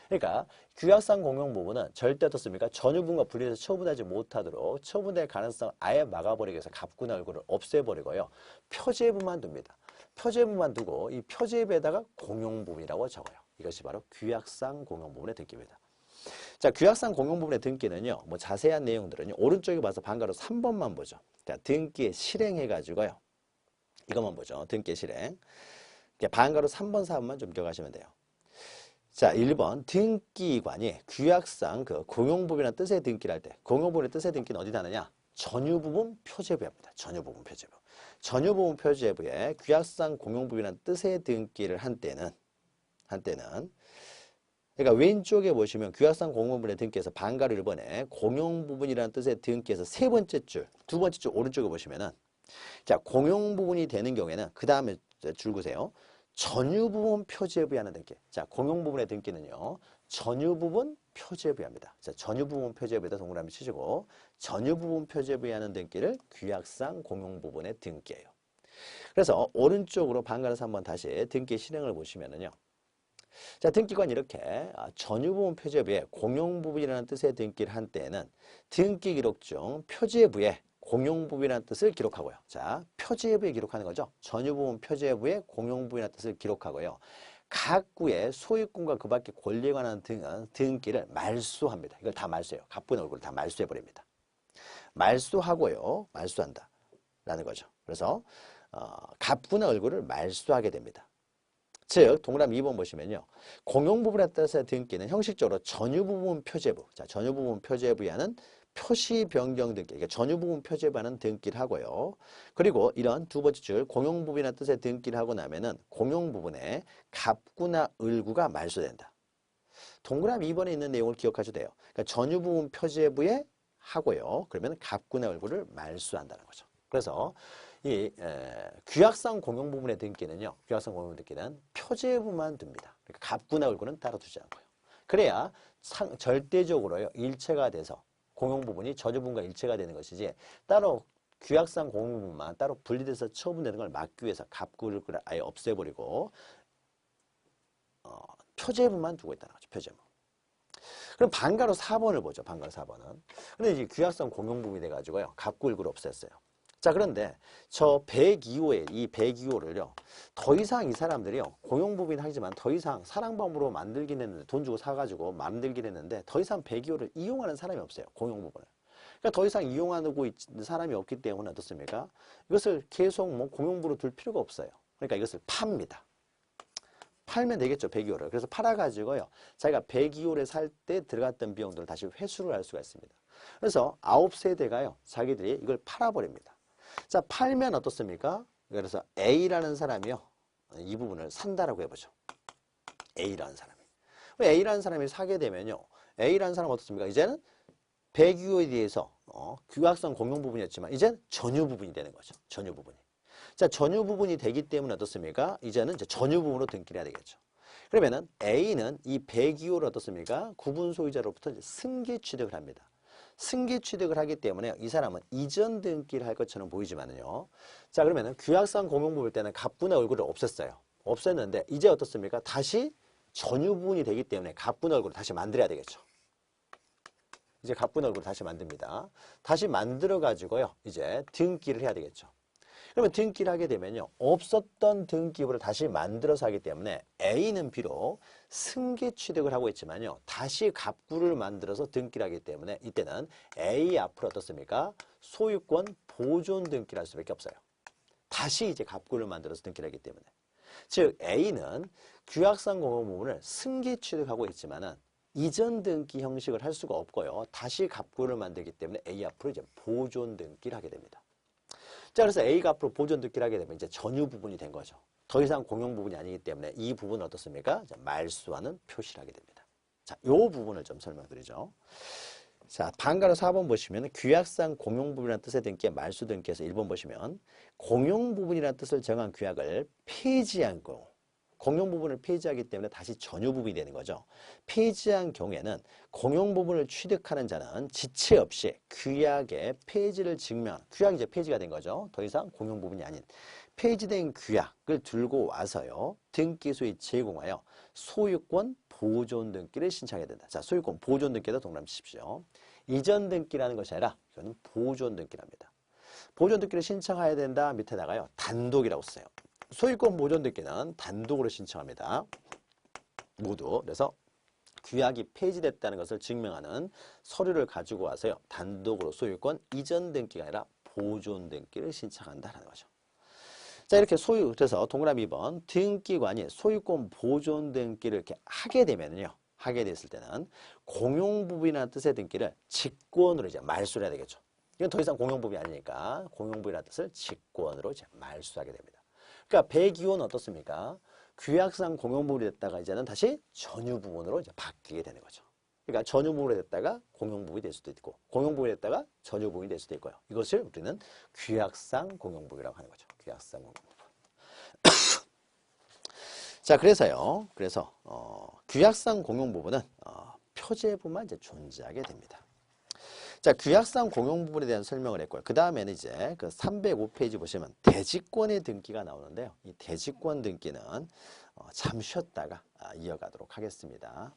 그러니까 규약상 공용 부분은 절대 어떻습니까? 전유분과 분리해서 처분하지 못하도록 처분될 가능성을 아예 막아버리기 위해서 갑구나 을구를 없애버리고요. 표제부만 둡니다. 표제부만 두고 이 표제부에다가 공용 부분이라고 적어요. 이것이 바로 규약상 공용 부분의 등기입니다. 자, 규약상 공용 부분의 등기는요. 뭐 자세한 내용들은요. 오른쪽에 봐서 방가로 3번만 보죠. 자, 등기에 실행해가지고요. 이것만 보죠. 등기에 실행. 방가로 3번, 4번만 좀 기억하시면 돼요. 자, 1번 등기관이 규약상 그 공용부분이라는 뜻의 등기를 할 때 공용부분의 뜻의 등기는 어디다 하느냐? 전유부분 표제부에 합니다. 전유부분 표제부. 전유부분 표제부에 규약상 공용부분이라는 뜻의 등기를 한 때는 그러니까 왼쪽에 보시면 규약상 공용부분의 등기에서 방가로 1번에 공용부분이라는 뜻의 등기에서 세 번째 줄, 두 번째 줄 오른쪽에 보시면은 자, 공용부분이 되는 경우에는 그 다음에 줄 보세요. 전유부분 표제부에 하는 등기. 자, 공용부분의 등기는요. 전유부분 표제부에 합니다. 자, 전유부분 표제부에다 동그라미 치시고 전유부분 표제부에 하는 등기를 규약상 공용부분의 등기예요. 그래서 오른쪽으로 방가로서 한번 다시 등기 실행을 보시면은요. 자, 등기관 이렇게 전유부분 표제부에 공용부분이라는 뜻의 등기를 한 때에는 등기 기록 중 표제부에 공용부분이라는 뜻을 기록하고요. 자, 표제부에 기록하는 거죠. 전유부분 표제부에 공용부분이라는 뜻을 기록하고요. 각 구의 소유권과 그 밖의 권리에 관한 등기를 말수합니다. 이걸 다 말수해요. 갑분 얼굴을 다 말수해버립니다. 말수하고요. 말수한다. 라는 거죠. 그래서 갑분의 얼굴을 말수하게 됩니다. 즉, 동그라미 2번 보시면요. 공용부분에 따라서 등기는 형식적으로 전유부분 표제부. 자, 전유부분 표제부에 하는 표시 변경 등기, 그러니까 전유부분 표제부하는 등기를 하고요. 그리고 이런 두 번째 줄 공용부분이라는 뜻의 등기를 하고 나면은 공용부분에 갑구나 을구가 말소된다. 동그라미 2번에 있는 내용을 기억하셔도 돼요. 그러니까 전유부분 표제부에 하고요. 그러면 갑구나 을구를 말소한다는 거죠. 그래서 이 규약상 공용부분의 등기는요. 규약상 공용부분 등기는 표제부만 둡니다. 그러니까 갑구나 을구는 따로 두지 않고요. 그래야 절대적으로요. 일체가 돼서 공용부분이 전유부분과 일체가 되는 것이지 따로 규약상 공용부분만 따로 분리돼서 처분되는 걸 막기 위해서 갑구를 아예 없애버리고 표제부만 두고 있다는 거죠. 표제부. 그럼 방가로 4번을 보죠. 방가로 4번은. 근데 이제 규약상 공용부분이 돼가지고요. 갑구를 없앴어요. 자, 그런데 저 102호에 이 102호를요. 더 이상 이 사람들이요. 공용부분이 하지만 더 이상 사랑방으로 만들긴 했는데 돈 주고 사가지고 만들긴 했는데 더 이상 102호를 이용하는 사람이 없어요. 공용부분을. 그러니까 더 이상 이용하고 있는 사람이 없기 때문에 어떻습니까? 이것을 계속 뭐 공용부로 둘 필요가 없어요. 그러니까 이것을 팝니다. 팔면 되겠죠. 102호를. 그래서 팔아가지고요. 자기가 102호를 살 때 들어갔던 비용들을 다시 회수를 할 수가 있습니다. 그래서 9세대가요. 자기들이 이걸 팔아버립니다. 자, 팔면 어떻습니까? 그래서 A라는 사람이요. 이 부분을 산다라고 해보죠. A라는 사람이. A라는 사람이 사게 되면요. A라는 사람은 어떻습니까? 이제는 배규호에 대해서 규약상 공용 부분이었지만 이제는 전유 부분이 되는 거죠. 전유 부분이. 자, 전유 부분이 되기 때문에 어떻습니까? 이제는 이제 전유 부분으로 등기를 해야 되겠죠. 그러면은 A는 이 배규호를 어떻습니까? 구분 소유자로부터 이제 승계 취득을 합니다. 승계 취득을 하기 때문에 이 사람은 이전 등기를 할 것처럼 보이지만요. 자, 그러면은 규약상 공용부일 때는 갑분의 얼굴을 없앴어요. 없앴는데 이제 어떻습니까? 다시 전유 부분이 되기 때문에 갑분의 얼굴을 다시 만들어야 되겠죠. 이제 갑분의 얼굴을 다시 만듭니다. 다시 만들어 가지고요. 이제 등기를 해야 되겠죠. 그러면 등기를 하게 되면요. 없었던 등기부를 다시 만들어서 하기 때문에 A는 비록 승계 취득을 하고 있지만요. 다시 갑구를 만들어서 등기를 하기 때문에 이때는 A 앞으로 어떻습니까? 소유권 보존 등기를 할 수밖에 없어요. 다시 이제 갑구를 만들어서 등기를 하기 때문에. 즉 A는 규약상 공용부분을 승계 취득하고 있지만은 이전 등기 형식을 할 수가 없고요. 다시 갑구를 만들기 때문에 A 앞으로 이제 보존 등기를 하게 됩니다. 자, 그래서 A가 앞으로 보존 등기를 하게 되면 이제 전유 부분이 된 거죠. 더 이상 공용 부분이 아니기 때문에 이 부분은 어떻습니까? 자, 말수하는 표시를 하게 됩니다. 자, 요 부분을 좀 설명드리죠. 자, 방가로 4번 보시면 규약상 공용부분이라는 뜻의 등기의 말수 등기에서 1번 보시면 공용부분이라는 뜻을 정한 규약을 폐지한 경우, 공용부분을 폐지하기 때문에 다시 전유부분이 되는 거죠. 폐지한 경우에는 공용부분을 취득하는 자는 지체 없이 규약의 폐지를 증명하는, 규약이 이제 폐지가 된 거죠. 더 이상 공용부분이 아닌 폐지된 규약을 들고 와서요, 등기소에 제공하여 소유권 보존 등기를 신청해야 된다. 자, 소유권 보존 등기에다 동그라미 치십시오. 이전 등기라는 것이 아니라 이거는 보존 등기랍니다. 보존 등기를 신청해야 된다. 밑에다가요, 단독이라고 써요. 소유권 보존 등기는 단독으로 신청합니다. 모두. 그래서 규약이 폐지됐다는 것을 증명하는 서류를 가지고 와서요, 단독으로 소유권 이전 등기가 아니라 보존 등기를 신청한다라는 거죠. 자, 이렇게 그래서 동그라미 2번 등기관이 소유권 보존 등기를 이렇게 하게 되면요, 하게 됐을 때는 공용부분이라는 뜻의 등기를 직권으로 이제 말수를 해야 되겠죠. 이건 더 이상 공용부분이 아니니까 공용부분이라는 뜻을 직권으로 이제 말수하게 됩니다. 그러니까 배기호는 어떻습니까? 규약상 공용부분이 됐다가 이제는 다시 전유부분으로 이제 바뀌게 되는 거죠. 그러니까 전유부분이 됐다가 공용부분이 될 수도 있고, 공용부분이 됐다가 전유부분이 될 수도 있고요. 이것을 우리는 규약상 공용부분이라고 하는 거죠. 규약상 공용부분. 자, 그래서요. 규약상 공용부분은 표제부만 이제 존재하게 됩니다. 자, 규약상 공용부분에 대한 설명을 했고요. 그 다음에는 이제 그 305페이지 보시면 대지권의 등기가 나오는데요. 이 대지권 등기는 잠시 쉬었다가 이어가도록 하겠습니다.